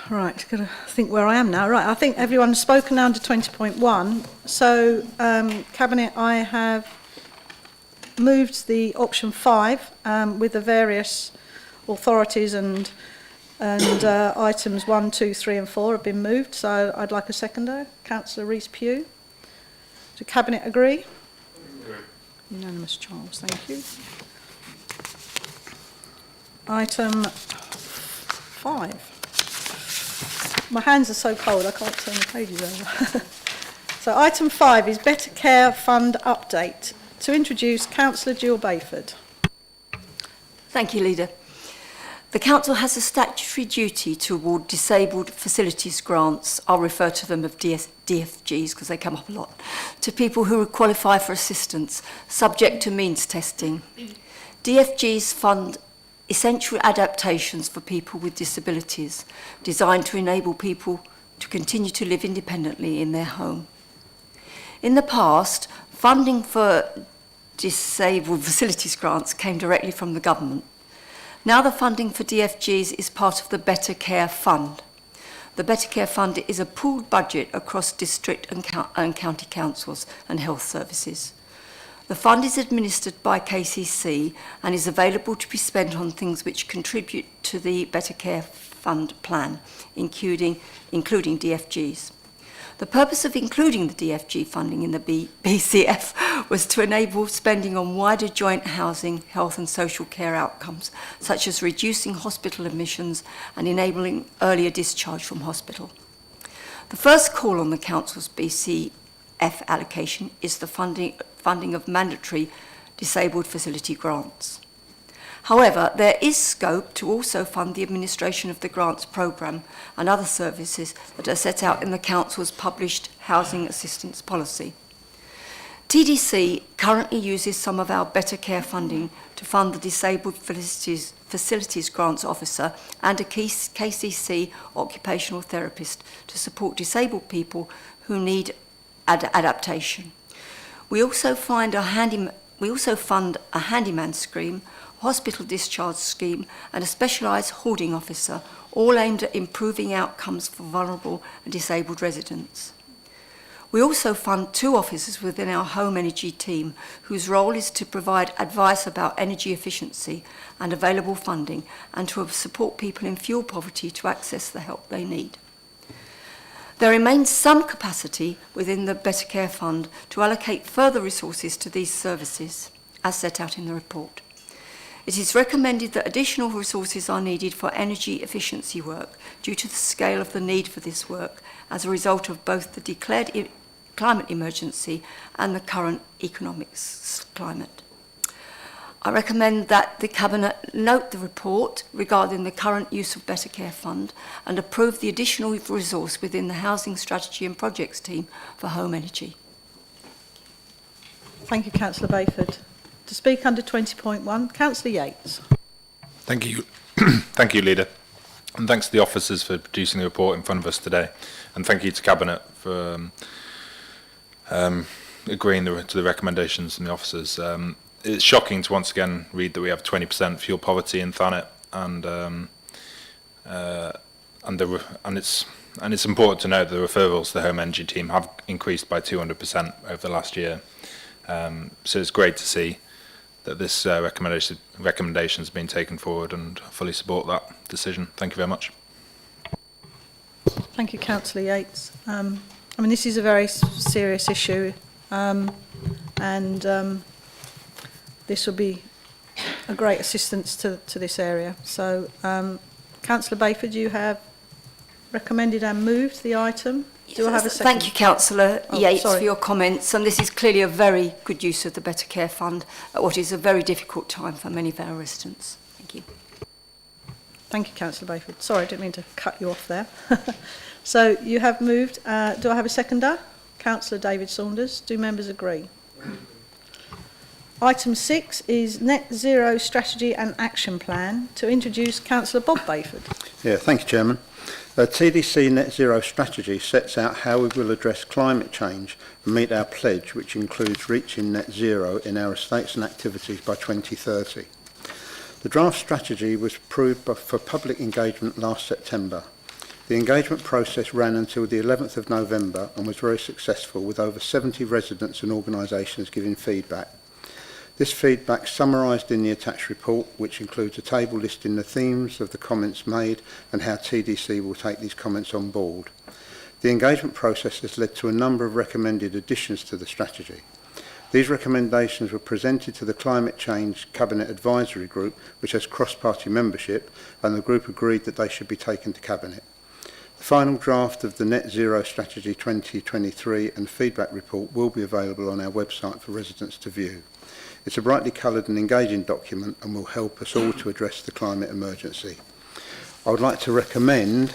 Right, got to think where I am now. Right, I think everyone's spoken now under 20.1. So, Cabinet, I have moved the option 5 with the various authorities and items 1, 2, 3 and 4 have been moved. So I'd like a seconder. Councillor Rees-Pugh. Does Cabinet agree? Unanimous, Charles. Thank you. Item 5. My hands are so cold I can't turn the pages over. So item 5 is Better Care Fund update. To introduce Councillor Jill Bayford. Thank you, Leader. The Council has a statutory duty to award disabled facilities grants, I'll refer to them as DFGs because they come up a lot, to people who would qualify for assistance, subject to means testing. DFGs fund essential adaptations for people with disabilities, designed to enable people to continue to live independently in their home. In the past, funding for disabled facilities grants came directly from the government. Now the funding for DFGs is part of the Better Care Fund. The Better Care Fund is a pooled budget across district and county councils and health services. The fund is administered by KCC and is available to be spent on things which contribute to the Better Care Fund plan, including DFGs. The purpose of including the DFG funding in the BCF was to enable spending on wider joint housing, health and social care outcomes, such as reducing hospital admissions and enabling earlier discharge from hospital. The first call on the Council's BCF allocation is the funding of mandatory disabled facility grants. However, there is scope to also fund the administration of the grants programme and other services that are set out in the Council's published Housing Assistance Policy. TDC currently uses some of our Better Care funding to fund the Disabled Facilities Grants Officer and a KCC occupational therapist to support disabled people who need adaptation. We also fund a handyman scheme, hospital discharge scheme and a specialised hoarding officer, all aimed at improving outcomes for vulnerable and disabled residents. We also fund 2 officers within our home energy team whose role is to provide advice about energy efficiency and available funding and to support people in fuel poverty to access the help they need. There remains some capacity within the Better Care Fund to allocate further resources to these services, as set out in the report. It is recommended that additional resources are needed for energy efficiency work due to the scale of the need for this work as a result of both the declared climate emergency and the current economic climate. I recommend that the Cabinet note the report regarding the current use of Better Care Fund and approve the additional resource within the Housing Strategy and Projects team for home energy. Thank you, Councillor Bayford. To speak under 20.1, Councillor Yates. Thank you. Thank you, Leader. And thanks to the officers for producing the report in front of us today. And thank you to Cabinet for agreeing to the recommendations from the officers. It's shocking to once again read that we have 20% fuel poverty in Thanet, and it's important to note that the referrals to the home energy team have increased by 200% over the last year. So it's great to see that this recommendation has been taken forward, and fully support that decision. Thank you very much. Thank you, Councillor Yates. I mean, this is a very serious issue, and this will be a great assistance to this area. So, Councillor Bayford, you have recommended and moved the item. Do I have a second? Thank you, Councillor Yates, sorry. for your comments. And this is clearly a very good use of the Better Care Fund at what is a very difficult time for many of our residents. Thank you. Thank you, Councillor Bayford. Sorry, I didn't mean to cut you off there. So you have moved. Do I have a seconder? Councillor David Saunders. Do members agree? Item 6 is Net Zero Strategy and Action Plan. To introduce Councillor Bob Bayford. Yeah, thank you, Chairman. The TDC Net Zero Strategy sets out how we will address climate change and meet our pledge, which includes reaching net zero in our estates and activities by 2030. The draft strategy was approved for public engagement last September. The engagement process ran until the 11th of November and was very successful, with over 70 residents and organisations giving feedback. This feedback summarised in the attached report, which includes a table listing the themes of the comments made and how TDC will take these comments on board. The engagement process has led to a number of recommended additions to the strategy. These recommendations were presented to the Climate Change Cabinet Advisory Group, which has cross-party membership, and the group agreed that they should be taken to Cabinet. The final draft of the Net Zero Strategy 2023 and feedback report will be available on our website for residents to view. It's a brightly coloured and engaging document and will help us all to address the climate emergency. I would like to recommend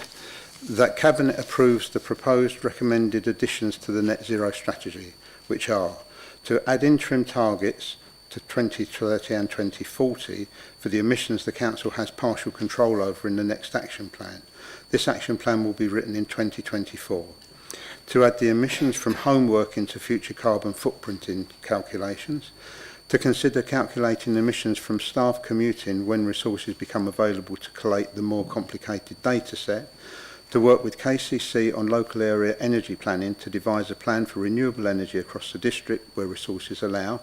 that Cabinet approves the proposed recommended additions to the Net Zero Strategy, which are to add interim targets to 2030 and 2040 for the emissions the Council has partial control over in the next action plan. This action plan will be written in 2024. To add the emissions from homework into future carbon footprinting calculations. To consider calculating emissions from staff commuting when resources become available to collate the more complicated data set. To work with KCC on local area energy planning to devise a plan for renewable energy across the district where resources allow,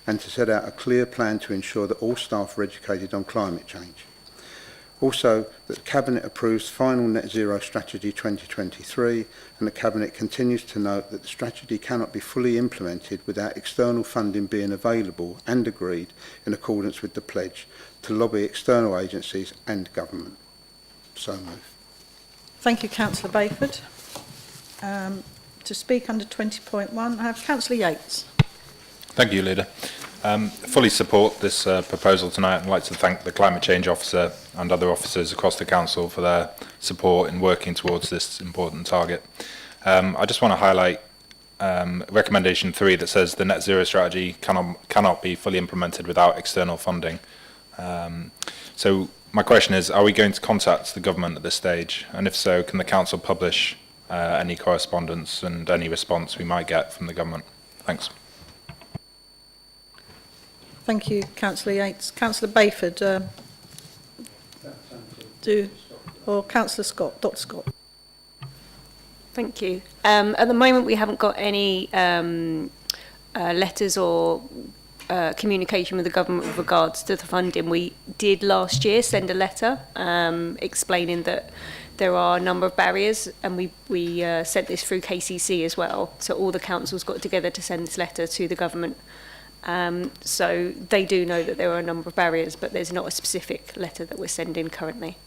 and to set out a clear plan to ensure that all staff are educated on climate change. Also, that Cabinet approves final Net Zero Strategy 2023, and the Cabinet continues to note that the strategy cannot be fully implemented without external funding being available and agreed in accordance with the pledge to lobby external agencies and government. So moved. Thank you, Councillor Bayford. To speak under 20.1, I have Councillor Yates. Thank you, Leader. Fully support this proposal tonight, and I'd like to thank the Climate Change Officer and other officers across the Council for their support in working towards this important target. I just want to highlight recommendation 3 that says the net zero strategy cannot be fully implemented without external funding. So my question is, are we going to contact the government at this stage? And if so, can the Council publish any correspondence and any response we might get from the government? Thanks. Thank you, Councillor Yates. Councillor Bayford, or Councillor Scott, Dr. Scott. Thank you. At the moment, we haven't got any letters or communication with the government with regards to the funding. We did last year send a letter explaining that there are a number of barriers, and we sent this through KCC as well. So all the councils got together to send this letter to the government. So they do know that there are a number of barriers, but there's not a specific letter that we're sending currently.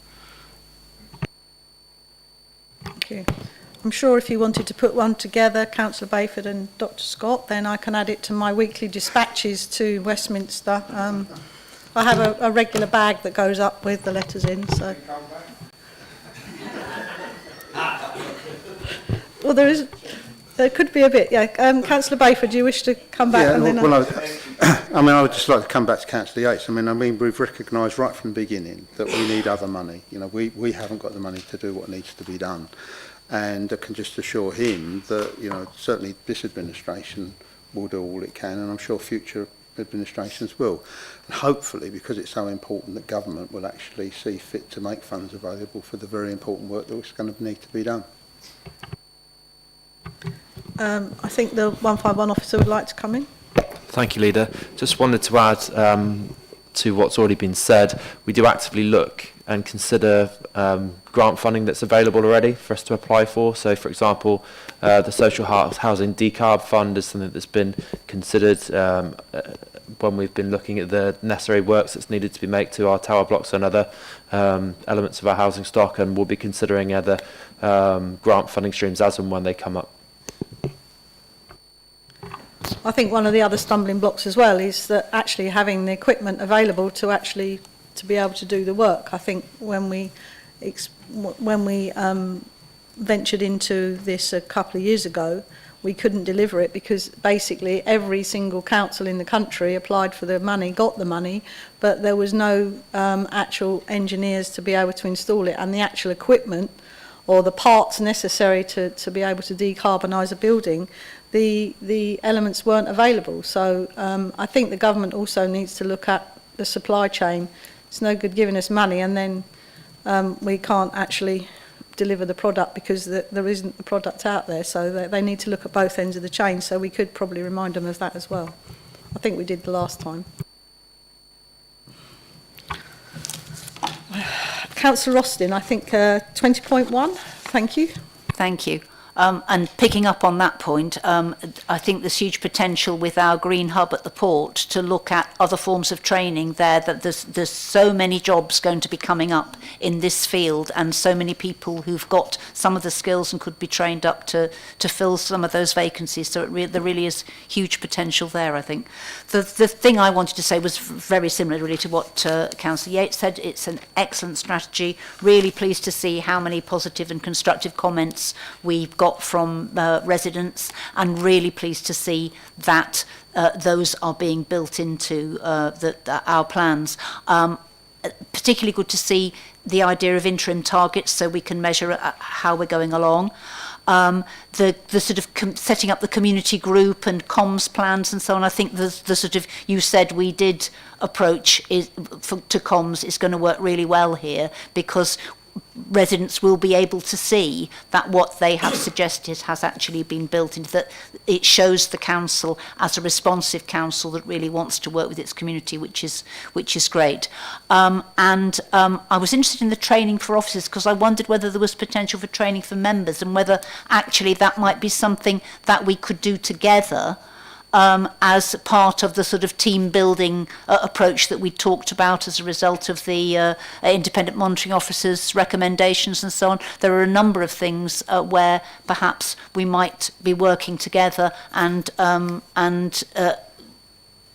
Thank you. I'm sure if you wanted to put one together, Councillor Bayford and Dr. Scott, then I can add it to my weekly dispatches to Westminster. I have a regular bag that goes up with the letters in. So. Well, there could be a bit, yeah. Councillor Bayford, do you wish to come back? Yeah, and then I would just like to come back to Councillor Yates. I mean, we've recognised right from the beginning that we need other money. You know, we haven't got the money to do what needs to be done. And I can just assure him that, you know, certainly this administration will do all it can, and I'm sure future administrations will. And hopefully, because it's so important, that government will actually see fit to make funds available for the very important work that's going to need to be done. I think the 151 officer would like to come in. Thank you, Leader. Just wanted to add to what's already been said. We do actively look and consider grant funding that's available already for us to apply for. So, for example, the Social Housing Decarb Fund is something that's been considered when we've been looking at the necessary works that's needed to be made to our tower blocks and other elements of our housing stock, and we'll be considering other grant funding streams as and when they come up. I think one of the other stumbling blocks as well is that actually having the equipment available to be able to do the work. I think when we ventured into this a couple of years ago, we couldn't deliver it because basically every single council in the country applied for the money, got the money, but there was no actual engineers to be able to install it, and the actual equipment or the parts necessary to be able to decarbonise a building, the elements weren't available. So I think the government also needs to look at the supply chain. It's no good giving us money and then we can't actually deliver the product because there isn't the product out there. So they need to look at both ends of the chain. So we could probably remind them of that as well. I think we did the last time. Councillor Austin, I think 20.1. Thank you. Thank you. And picking up on that point, I think there's huge potential with our green hub at the port to look at other forms of training there, that there's so many jobs going to be coming up in this field and so many people who've got some of the skills and could be trained up to fill some of those vacancies. So there really is huge potential there, I think. The thing I wanted to say was very similar really to what Councillor Yates said. It's an excellent strategy. Really pleased to see how many positive and constructive comments we've got from residents, and really pleased to see that those are being built into our plans. Particularly good to see the idea of interim targets so we can measure how we're going along. The sort of setting up the community group and comms plans and so on. I think the sort of, you said we did approach to comms is going to work really well here, because residents will be able to see that what they have suggested has actually been built into that. It shows the council as a responsive council that really wants to work with its community, which is great. I was interested in the training for officers, because I wondered whether there was potential for training for members and whether actually that might be something that we could do together as part of the sort of team building approach that we talked about as a result of the independent monitoring officers' recommendations and so on. There are a number of things where perhaps we might be working together and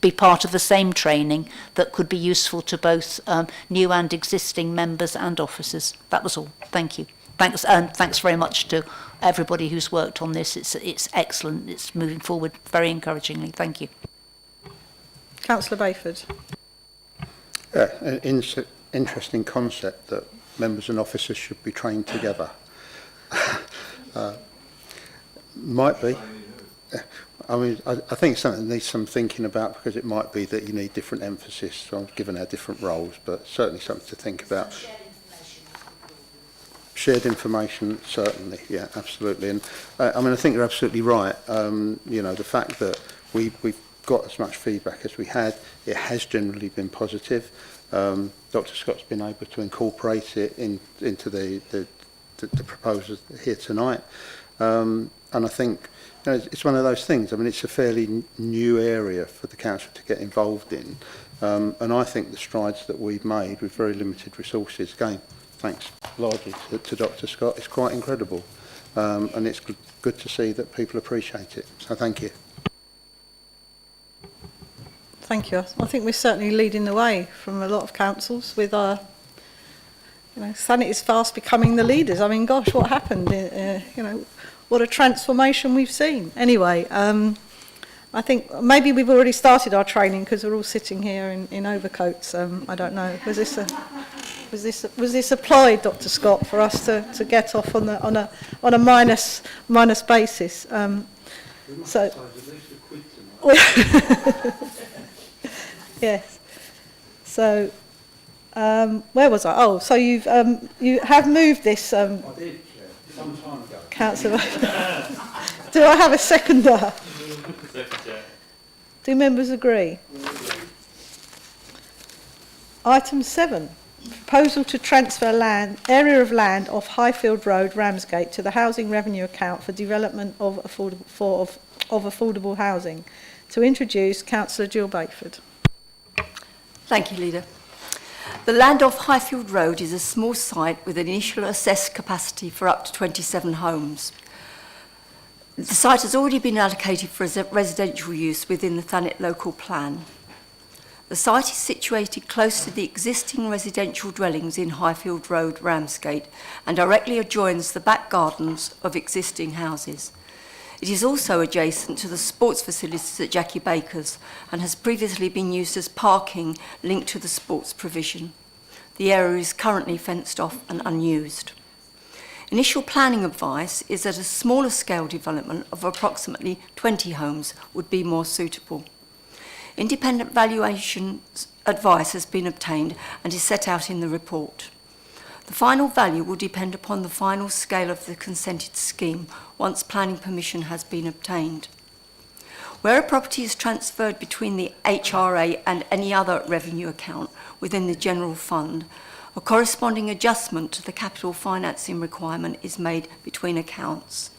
be part of the same training that could be useful to both new and existing members and officers. That was all. Thank you. Thanks, and thanks very much to everybody who's worked on this. It's excellent. It's moving forward very encouragingly. Thank you. Councillor Bayford. An interesting concept that members and officers should be trained together. Might be. I mean, I think something that needs some thinking about, because it might be that you need different emphasis given our different roles, but certainly something to think about. Shared information, certainly, yeah, absolutely. And I mean, I think you're absolutely right. You know, the fact that we've got as much feedback as we had, it has generally been positive. Dr. Scott's been able to incorporate it into the proposals here tonight. And I think, you know, it's one of those things. I mean, it's a fairly new area for the council to get involved in. And I think the strides that we've made with very limited resources, again, thanks largely to Dr. Scott, it's quite incredible. And it's good to see that people appreciate it. So thank you. Thank you. I think we're certainly leading the way from a lot of councils with our, you know, Thanet is fast becoming the leaders. I mean, gosh, what happened? You know, what a transformation we've seen. Anyway, I think maybe we've already started our training because we're all sitting here in overcoats. I don't know. Was this applied, Dr. Scott, for us to get off on a minus basis? So. Yes. So, where was I? Oh, so you have moved this. I did, some time ago. Councillor. Do I have a seconder? Do members agree? Item 7. Proposal to transfer area of land off Highfield Road, Ramsgate, to the housing revenue account for development of affordable housing. To introduce, Councillor Jill Bakeford. Thank you, Leader. The land off Highfield Road is a small site with an initial assessed capacity for up to 27 homes. The site has already been allocated for residential use within the Thanet local plan. The site is situated close to the existing residential dwellings in Highfield Road, Ramsgate, and directly adjoins the back gardens of existing houses. It is also adjacent to the sports facilities at Jackie Baker's and has previously been used as parking linked to the sports provision. The area is currently fenced off and unused. Initial planning advice is that a smaller scale development of approximately 20 homes would be more suitable. Independent valuation advice has been obtained and is set out in the report. The final value will depend upon the final scale of the consented scheme once planning permission has been obtained. Where a property is transferred between the HRA and any other revenue account within the general fund, a corresponding adjustment to the capital financing requirement is made between accounts.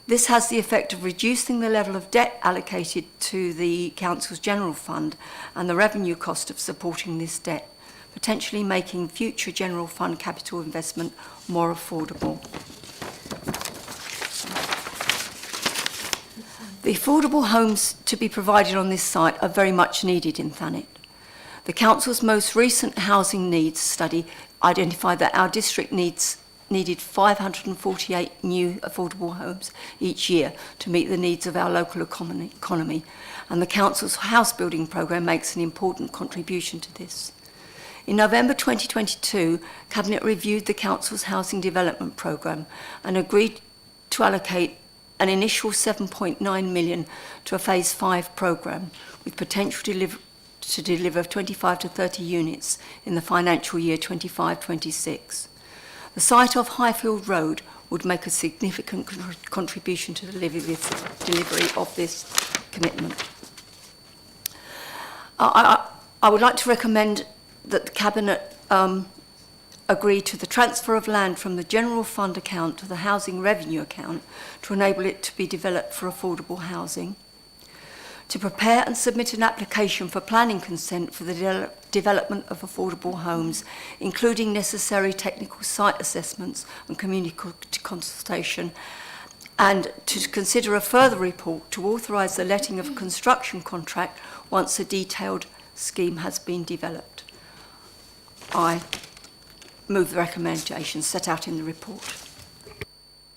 This has the effect of reducing the level of debt allocated to the council's general fund and the revenue cost of supporting this debt, potentially making future general fund capital investment more affordable. The affordable homes to be provided on this site are very much needed in Thanet. The council's most recent housing needs study identified that our district needed 548 new affordable homes each year to meet the needs of our local economy, and the council's house building programme makes an important contribution to this. In November 2022, Cabinet reviewed the council's housing development programme and agreed to allocate an initial 7.9 million to a phase 5 programme with potential to deliver 25 to 30 units in the financial year 25-26. The site off Highfield Road would make a significant contribution to the delivery of this commitment. I would like to recommend that the Cabinet agree to the transfer of land from the general fund account to the housing revenue account to enable it to be developed for affordable housing, to prepare and submit an application for planning consent for the development of affordable homes, including necessary technical site assessments and community consultation, and to consider a further report to authorise the letting of a construction contract once a detailed scheme has been developed. I move the recommendations set out in the report.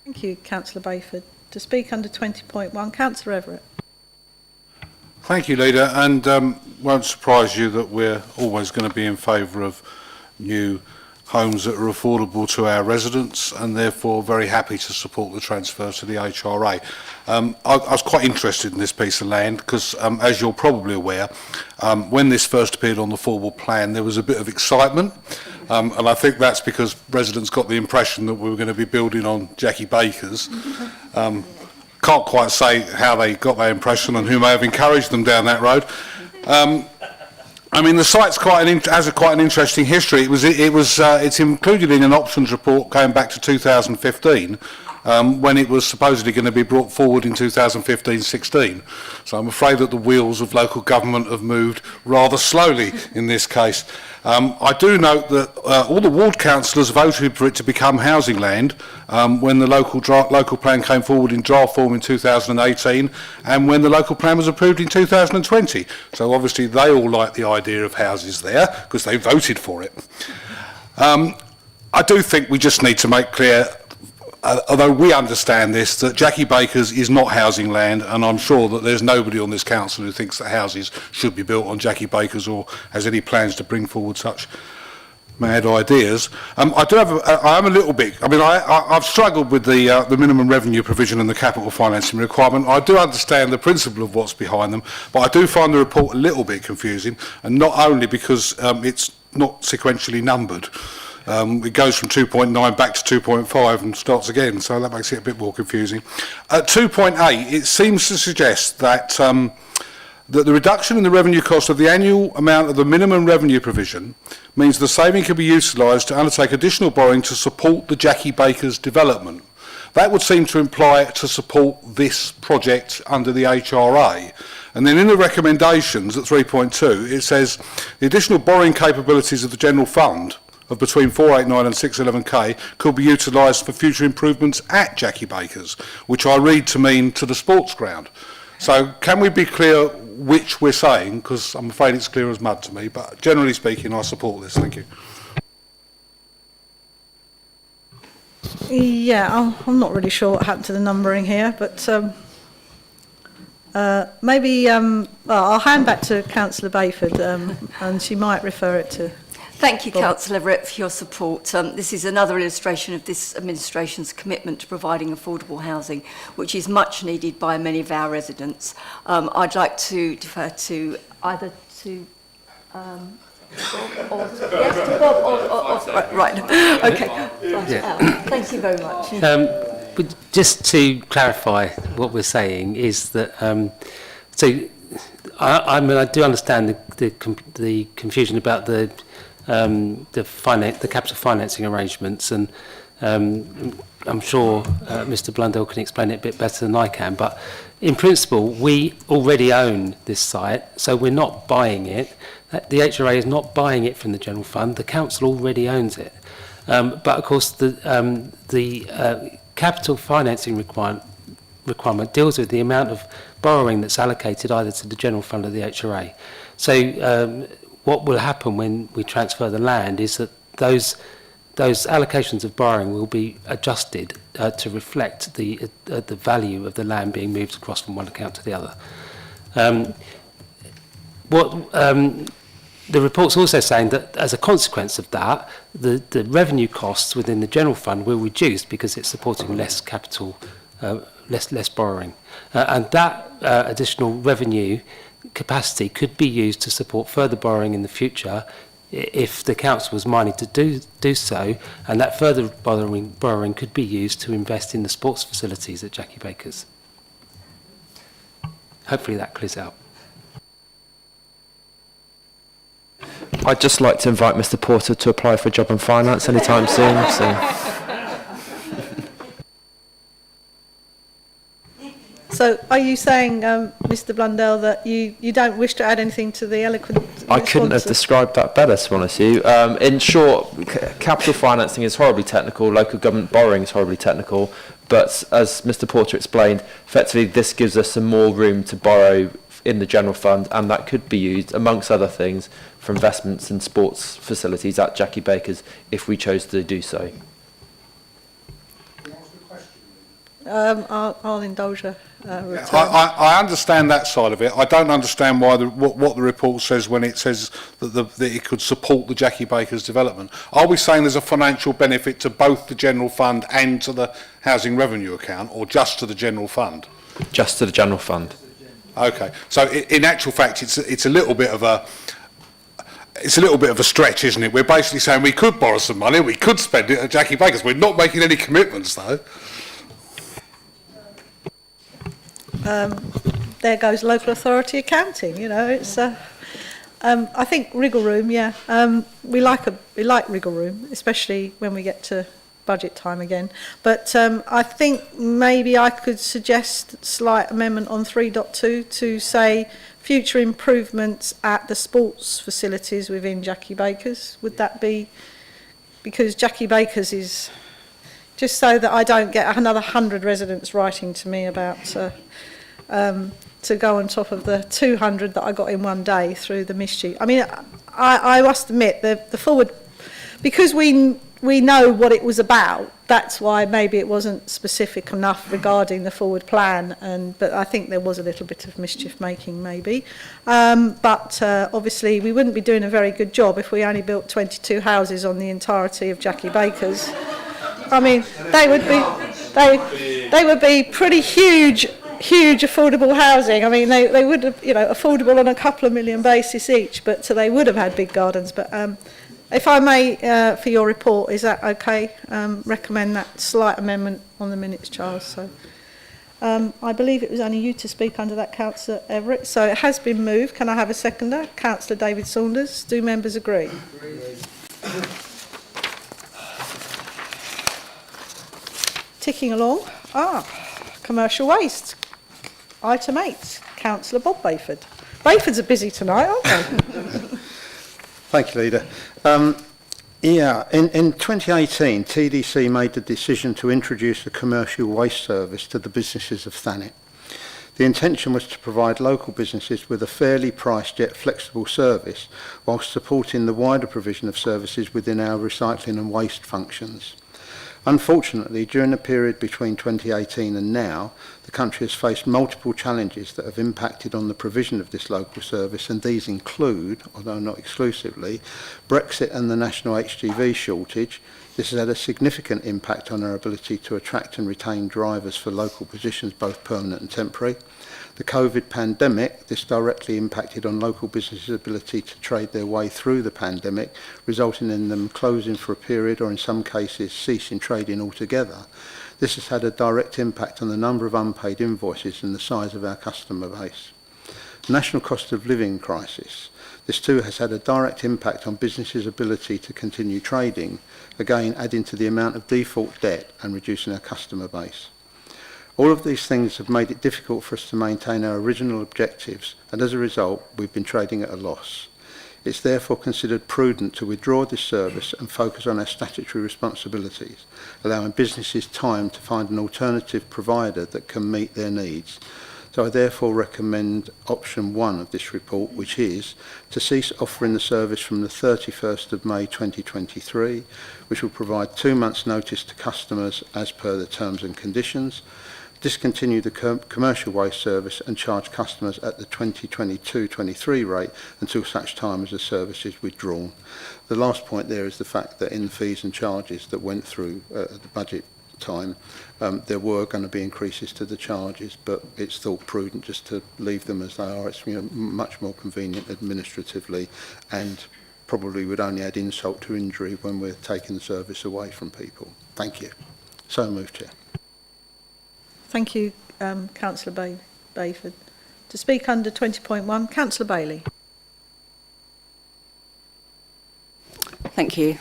Thank you, Councillor Bayford. To speak under 20.1, Councillor Everett. Thank you, Leader, and won't surprise you that we're always going to be in favour of new homes that are affordable to our residents, and therefore very happy to support the transfer to the HRA. I was quite interested in this piece of land because, as you're probably aware, when this first appeared on the formal plan, there was a bit of excitement, and I think that's because residents got the impression that we were going to be building on Jackie Baker's. Can't quite say how they got that impression and who may have encouraged them down that road. I mean, the site's has quite an interesting history. It's included in an options report going back to 2015, when it was supposedly going to be brought forward in 2015-16. So I'm afraid that the wheels of local government have moved rather slowly in this case. I do note that all the ward councillors voted for it to become housing land when the local plan came forward in draft form in 2018 and when the local plan was approved in 2020. So obviously they all like the idea of houses there because they voted for it. I do think we just need to make clear, although we understand this, that Jackie Baker's is not housing land, and I'm sure that there's nobody on this council who thinks that houses should be built on Jackie Baker's or has any plans to bring forward such mad ideas. I am a little bit, I've struggled with the minimum revenue provision and the capital financing requirement. I do understand the principle of what's behind them, but I do find the report a little bit confusing, and not only because it's not sequentially numbered. It goes from 2.9 back to 2.5 and starts again, so that makes it a bit more confusing. At 2.8, it seems to suggest that that the reduction in the revenue cost of the annual amount of the minimum revenue provision means the saving can be utilised to undertake additional borrowing to support the Jackie Baker's development. That would seem to imply to support this project under the HRA. And then in the recommendations at 3.2, it says the additional borrowing capabilities of the general fund of between 489 and 611k could be utilised for future improvements at Jackie Baker's, which I read to mean to the sports ground. So can we be clear which we're saying, because I'm afraid it's clear as mud to me, but generally speaking I support this. Thank you. Yeah, I'm not really sure what happened to the numbering here, but Maybe well, I'll hand back to Councillor Bayford, and she might refer it to. Thank you, Councillor Everett, for your support. This is another illustration of this administration's commitment to providing affordable housing, which is much needed by many of our residents. I'd like to defer to either to Bob or yes, to Bob or right. Okay. Right, Yeah. Thank you very much. But just to clarify, what we're saying is that I mean I do understand the confusion about the capital financing arrangements, and I'm sure Mr. Blundell can explain it a bit better than I can. But in principle, we already own this site, so we're not buying it. The HRA is not buying it from the general fund. The council already owns it. But of course, the capital financing requirement deals with the amount of borrowing that's allocated either to the general fund or the HRA. So what will happen when we transfer the land is that those allocations of borrowing will be adjusted to reflect the value of the land being moved across from one account to the other. The report's also saying that as a consequence of that, the revenue costs within the general fund will reduce because it's supporting less capital, less borrowing. And that additional revenue capacity could be used to support further borrowing in the future if the council was minded to do so, and that further borrowing could be used to invest in the sports facilities at Jackie Baker's. Hopefully that clears out. I'd just like to invite Mr. Porter to apply for a job in finance anytime soon. So are you saying, Mr. Blundell, that you don't wish to add anything to the eloquent I couldn't have described that better, to be honest with you. In short, capital financing is horribly technical, local government borrowing is horribly technical, but as Mr. Porter explained, effectively this gives us some more room to borrow in the general fund, and that could be used, amongst other things, for investments in sports facilities at Jackie Baker's if we chose to do so. I'll indulge her. I understand that side of it. I don't understand why what the report says when it says that it could support the Jackie Baker's development. Are we saying there's a financial benefit to both the general fund and to the housing revenue account, or just to the general fund? Just to the general fund. Okay. So in actual fact, it's a little bit of a stretch, isn't it? We're basically saying we could borrow some money, we could spend it at Jackie Baker's. We're not making any commitments, though. There goes local authority accounting. You know, it's. I think wriggle room. Yeah, we like wriggle room, especially when we get to budget time again. But I think maybe I could suggest slight amendment on 3.2 to say future improvements at the sports facilities within Jackie Baker's. Would that be, because Jackie Baker's is, just so that I don't get another 100 residents writing to me about to go on top of the 200 that I got in one day through the mischief. I mean, I must admit the forward, because we know what it was about. That's why maybe it wasn't specific enough regarding the forward plan, but I think there was a little bit of mischief making maybe. But obviously we wouldn't be doing a very good job if we only built 22 houses on the entirety of Jackie Baker's. I mean, they would be pretty huge affordable housing. I mean, they would have, affordable on a couple of million basis each, but they would have had big gardens. But if I may, for your report, is that okay? Recommend that slight amendment on the minutes, Charles. So I believe it was only you to speak under that, Councillor Everett. So it has been moved. Can I have a seconder? Councillor David Saunders. Do members agree? Ticking along. Commercial waste. Item 8. Councillor Bob Bayford. Bayfords are busy tonight, aren't they? Thank you, Leader. In 2018, TDC made the decision to introduce a commercial waste service to the businesses of Thanet. The intention was to provide local businesses with a fairly priced yet flexible service, whilst supporting the wider provision of services within our recycling and waste functions. Unfortunately, during the period between 2018 and now, the country has faced multiple challenges that have impacted on the provision of this local service, and these include, although not exclusively, Brexit and the national HGV shortage. This has had a significant impact on our ability to attract and retain drivers for local positions, both permanent and temporary. The COVID pandemic, this directly impacted on local businesses' ability to trade their way through the pandemic, resulting in them closing for a period or in some cases ceasing trading altogether. This has had a direct impact on the number of unpaid invoices and the size of our customer base. National cost of living crisis. This too has had a direct impact on businesses' ability to continue trading, again adding to the amount of default debt and reducing our customer base. All of these things have made it difficult for us to maintain our original objectives, and as a result, we've been trading at a loss. It's therefore considered prudent to withdraw this service and focus on our statutory responsibilities, allowing businesses time to find an alternative provider that can meet their needs. So I therefore recommend option 1 of this report, which is to cease offering the service from the 31st of May 2023, which will provide 2 months' notice to customers as per the terms and conditions, discontinue the commercial waste service and charge customers at the 2022-23 rate until such time as the service is withdrawn. The last point there is the fact that in the fees and charges that went through at the budget time, there were going to be increases to the charges, but it's thought prudent just to leave them as they are. It's much more convenient administratively, and probably would only add insult to injury when we're taking the service away from people. Thank you. So moved, Chair. Thank you, Councillor Bayford. To speak under 20.1, Councillor Bailey. Thank you.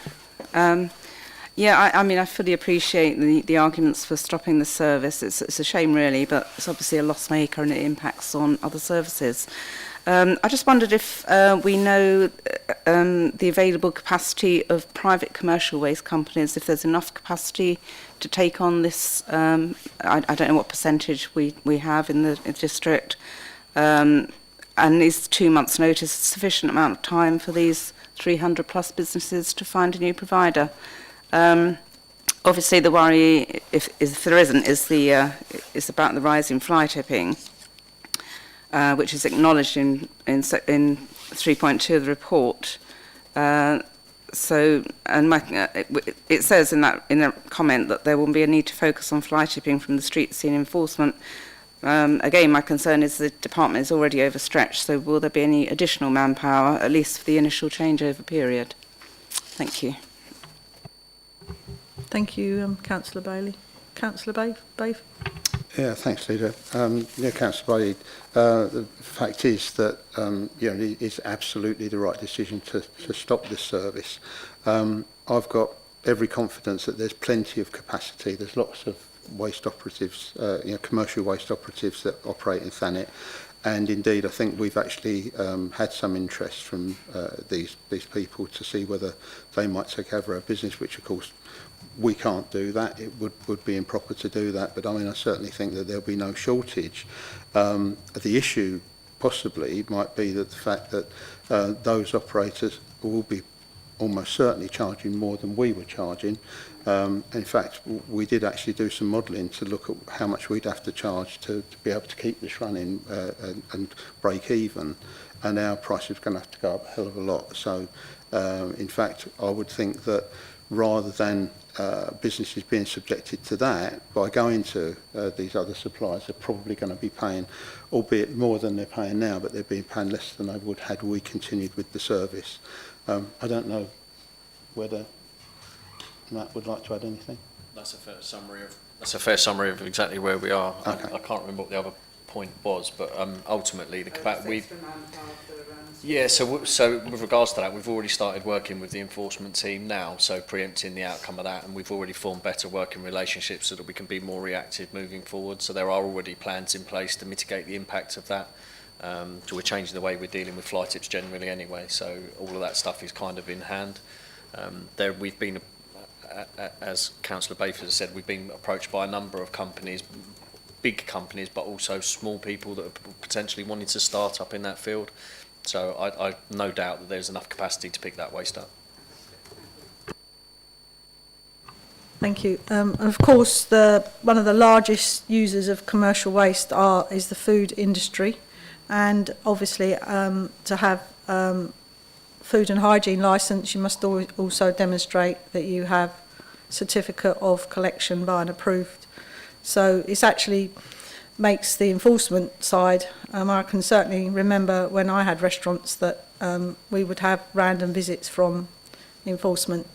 Yeah, I mean, I fully appreciate the arguments for stopping the service. It's a shame, really, but it's obviously a loss maker and it impacts on other services. I just wondered if we know the available capacity of private commercial waste companies, if there's enough capacity to take on this. I don't know what percentage we have in the district. And is 2 months' notice a sufficient amount of time for these 300 plus businesses to find a new provider? Obviously, the worry, if there isn't, is about the rise in fly tipping, which is acknowledged in 3.2 of the report. So, and it says in a comment that there will be a need to focus on fly tipping from the street scene enforcement. Again, my concern is the department is already overstretched, so will there be any additional manpower, at least for the initial changeover period? Thank you. Thank you, Councillor Bailey. Councillor Bayford. Yeah, thanks, Leader. Yeah, Councillor Bailey, the fact is that it's absolutely the right decision to stop this service. I've got every confidence that there's plenty of capacity. There's lots of waste operatives, commercial waste operatives that operate in Thanet, and indeed I think we've actually had some interest from these people to see whether they might take over our business, which of course we can't do that. It would be improper to do that, but I mean I certainly think that there'll be no shortage. The issue possibly might be that the fact that those operators will be almost certainly charging more than we were charging. In fact, we did actually do some modelling to look at how much we'd have to charge to be able to keep this running and break even, and our price is going to have to go up a hell of a lot. So, in fact, I would think that rather than businesses being subjected to that, by going to these other suppliers, they're probably going to be paying, albeit more than they're paying now, but they're being paying less than they would had we continued with the service. I don't know whether Matt would like to add anything. That's a fair summary of exactly where we are. Okay. I can't remember what the other point was, but ultimately the capacity. Yeah, so with regards to that, we've already started working with the enforcement team now, so preempting the outcome of that, and we've already formed better working relationships so that we can be more reactive moving forward. So there are already plans in place to mitigate the impact of that. So we're changing the way we're dealing with fly tips generally anyway, so all of that stuff is kind of in hand. We've been, as Councillor Bayford has said, we've been approached by a number of companies, big companies, but also small people that are potentially wanting to start up in that field. So I no doubt that there's enough capacity to pick that waste up. Thank you. And of course, one of the largest users of commercial waste is the food industry, and obviously to have food and hygiene licence, you must also demonstrate that you have certificate of collection by an approved. So it's actually makes the enforcement side. I can certainly remember when I had restaurants that we would have random visits from enforcement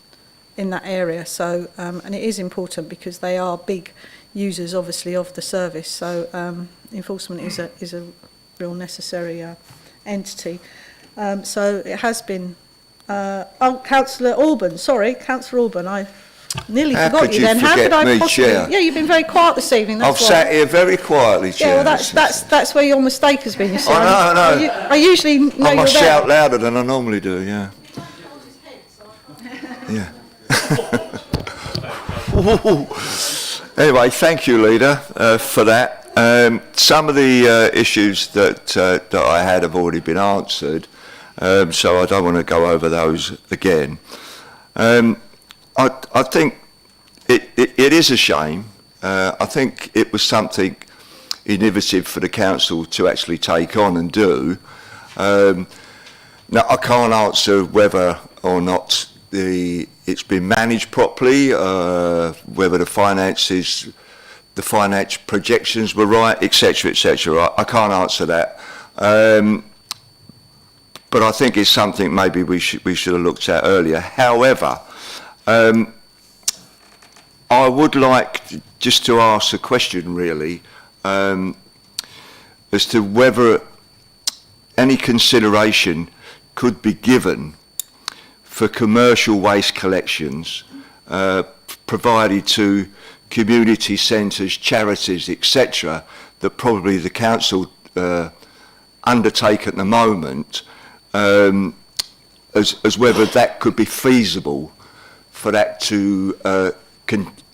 in that area. So and it is important because they are big users, obviously, of the service. So enforcement is a real necessary entity. So it has been. Councillor Alban, sorry, Councillor Alban, I nearly forgot you then. How could I possibly? Chair? Yeah, you've been very quiet this evening. That's I've sat here very quietly, Chair. Yeah, well, that's where your mistake has been. You see. I know. I usually know I must you're shout there. louder than I normally do. Yeah. Yeah. Anyway, thank you, Leader, for that. Some of the issues that I had have already been answered, so I don't want to go over those again. I think it is a shame. I think it was something innovative for the council to actually take on and do. Now, I can't answer whether or not it's been managed properly, whether the finance projections were right, etc., etc. I can't answer that. But I think it's something maybe we should have looked at earlier. However, I would like just to ask a question, really, as to whether any consideration could be given for commercial waste collections provided to community centres, charities, etc., that probably the council undertake at the moment, as whether that could be feasible for that to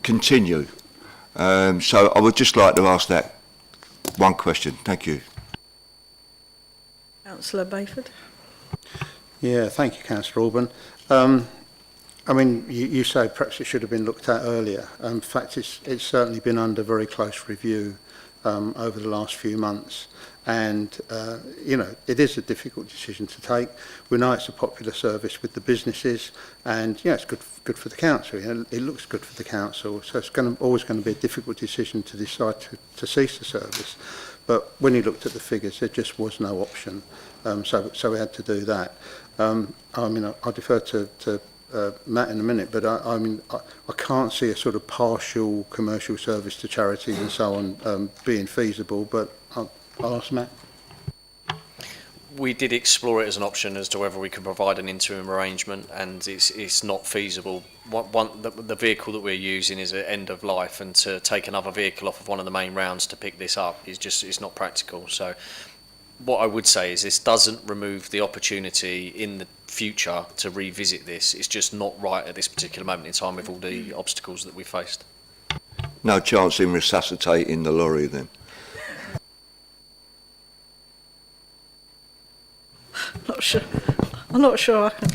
continue. So I would just like to ask that one question. Thank you. Councillor Bayford. Yeah, thank you, Councillor Alban. I mean, you say perhaps it should have been looked at earlier. In fact, it's certainly been under very close review over the last few months. And, you know, it is a difficult decision to take. We know it's a popular service with the businesses and, yeah, it's good for the council. You know, it looks good for the council. So it's always going to be a difficult decision to decide to cease the service. But when he looked at the figures, there just was no option. So we had to do that. I mean, I'll defer to Matt in a minute, but I mean, I can't see a sort of partial commercial service to charities and so on being feasible, but I'll ask Matt. We did explore it as an option as to whether we could provide an interim arrangement, and it's not feasible. The vehicle that we're using is at end of life, and to take another vehicle off of one of the main rounds to pick this up is just, it's not practical. So what I would say is this doesn't remove the opportunity in the future to revisit this. It's just not right at this particular moment in time with all the obstacles that we faced. No chance in resuscitating the lorry then? I'm not sure I can.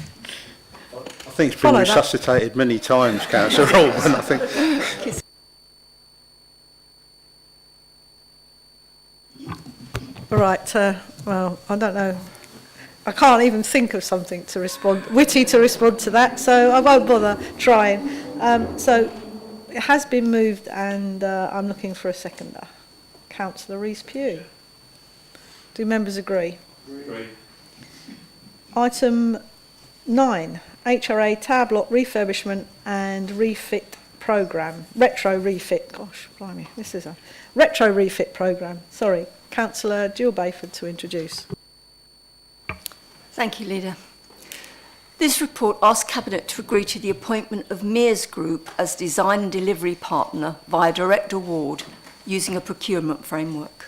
I think it's been resuscitated many times, Councillor Alban, I think. Right, well, I don't know. I can't even think of something to respond, witty to respond to that, so I won't bother trying. So it has been moved, and I'm looking for a seconder. Councillor Rees-Pugh. Do members agree? Agree. Item 9, HRA tower block refurbishment and refit programme. Retro refit, gosh, blimey, this is a retro refit programme. Sorry, Councillor Jill Bayford to introduce. Thank you, Leader. This report asks Cabinet to agree to the appointment of Mears Group as design and delivery partner via direct award using a procurement framework.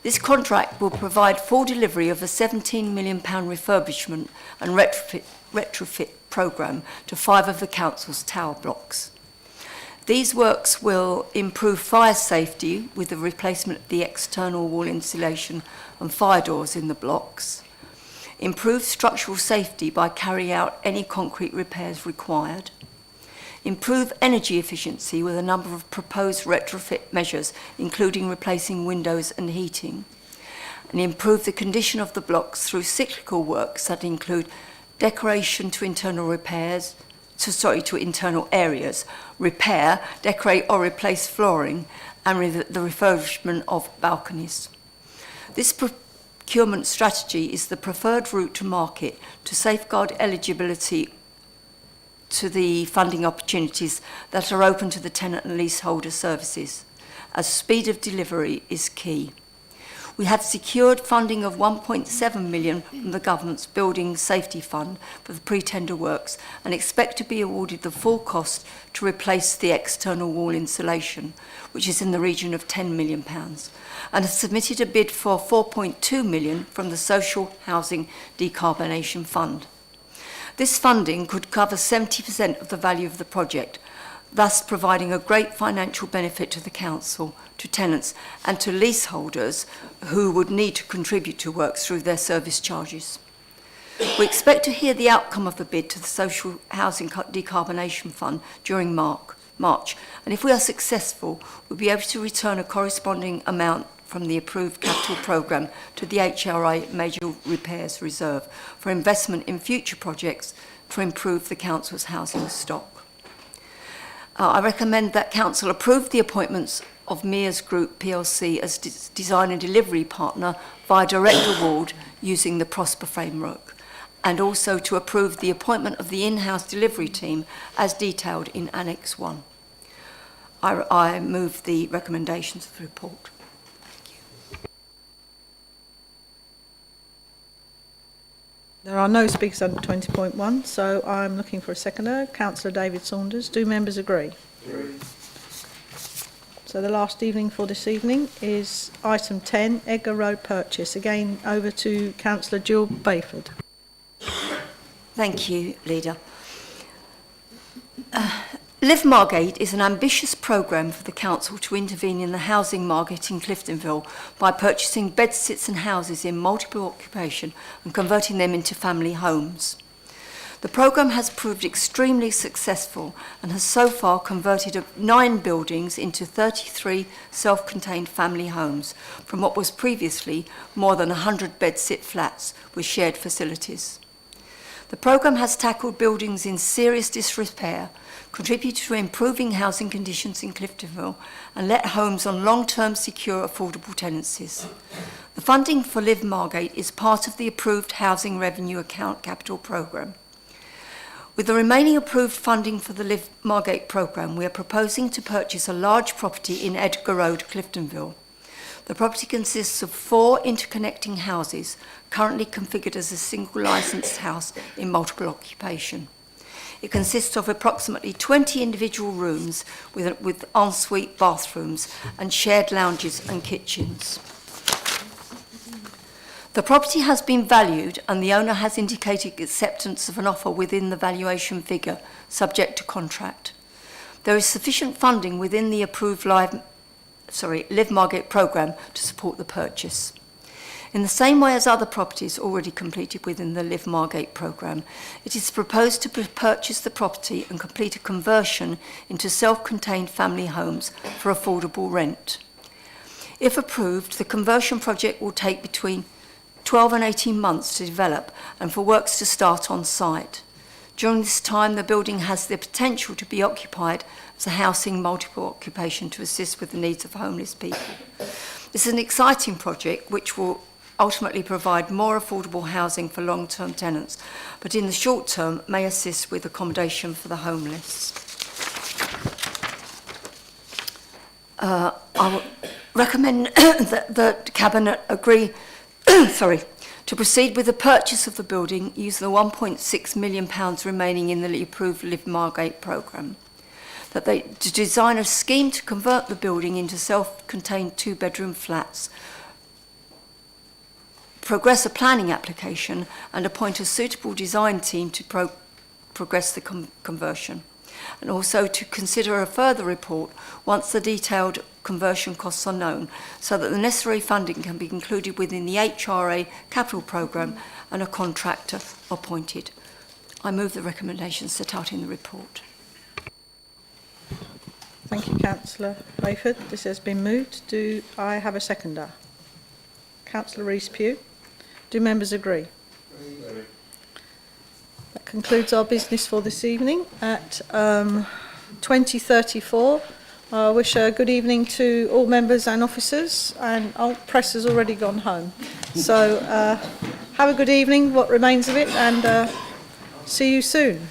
This contract will provide full delivery of a £17 million refurbishment and retrofit programme to 5 of the Council's tower blocks. These works will improve fire safety with the replacement of the external wall insulation and fire doors in the blocks, improve structural safety by carrying out any concrete repairs required, improve energy efficiency with a number of proposed retrofit measures, including replacing windows and heating, and improve the condition of the blocks through cyclical works that include decoration to internal repairs, to internal areas, repair, decorate or replace flooring, and the refurbishment of balconies. This procurement strategy is the preferred route to market to safeguard eligibility to the funding opportunities that are open to the tenant and leaseholder services, as speed of delivery is key. We have secured funding of 1.7 million from the Government's Building Safety Fund for the pre-tender works and expect to be awarded the full cost to replace the external wall insulation, which is in the region of £10 million, and have submitted a bid for 4.2 million from the Social Housing Decarbonation Fund. This funding could cover 70% of the value of the project, thus providing a great financial benefit to the council, to tenants and to leaseholders who would need to contribute to works through their service charges. We expect to hear the outcome of the bid to the Social Housing Decarbonation Fund during March, and if we are successful, we'll be able to return a corresponding amount from the approved capital programme to the HRA Major Repairs Reserve for investment in future projects to improve the council's housing stock. I recommend that Council approve the appointments of Mears Group plc as design and delivery partner via direct award using the Prosper framework, and also to approve the appointment of the in-house delivery team as detailed in Annex 1. I move the recommendations of the report. There are no speakers under 20.1, so I'm looking for a seconder. Councillor David Saunders. Do members agree? Agree. So the last evening for this evening is item 10, Edgar Road purchase. Again, over to Councillor Jill Bayford. Thank you, Leader. Live Margate is an ambitious programme for the Council to intervene in the housing market in Cliftonville by purchasing bedsits and houses in multiple occupation and converting them into family homes. The programme has proved extremely successful and has so far converted 9 buildings into 33 self-contained family homes from what was previously more than 100 bedsit flats with shared facilities. The programme has tackled buildings in serious disrepair, contributed to improving housing conditions in Cliftonville, and let homes on long-term secure affordable tenancies. The funding for Live Margate is part of the approved Housing Revenue Account Capital Programme. With the remaining approved funding for the Live Margate programme, we are proposing to purchase a large property in Edgar Road, Cliftonville. The property consists of 4 interconnecting houses, currently configured as a single licensed house in multiple occupation. It consists of approximately 20 individual rooms with ensuite bathrooms and shared lounges and kitchens. The property has been valued and the owner has indicated acceptance of an offer within the valuation figure, subject to contract. There is sufficient funding within the approved Live Margate programme to support the purchase. In the same way as other properties already completed within the Live Margate programme, it is proposed to purchase the property and complete a conversion into self-contained family homes for affordable rent. If approved, the conversion project will take between 12 and 18 months to develop and for works to start on site. During this time, the building has the potential to be occupied as a housing multiple occupation to assist with the needs of homeless people. This is an exciting project which will ultimately provide more affordable housing for long-term tenants, but in the short term may assist with accommodation for the homeless. I will recommend that the Cabinet agree to proceed with the purchase of the building using the £1.6 million remaining in the approved Live Margate programme. To design a scheme to convert the building into self-contained 2-bedroom flats, progress a planning application and appoint a suitable design team to progress the conversion, and also to consider a further report once the detailed conversion costs are known, so that the necessary funding can be included within the HRA capital programme and a contractor appointed. I move the recommendations set out in the report. Thank you, Councillor Rayford. This has been moved. Do I have a seconder? Councillor Rees-Pugh. Do members agree? That concludes our business for this evening at 20:34. I wish a good evening to all members and officers, and press has already gone home. So have a good evening, what remains of it, and see you soon.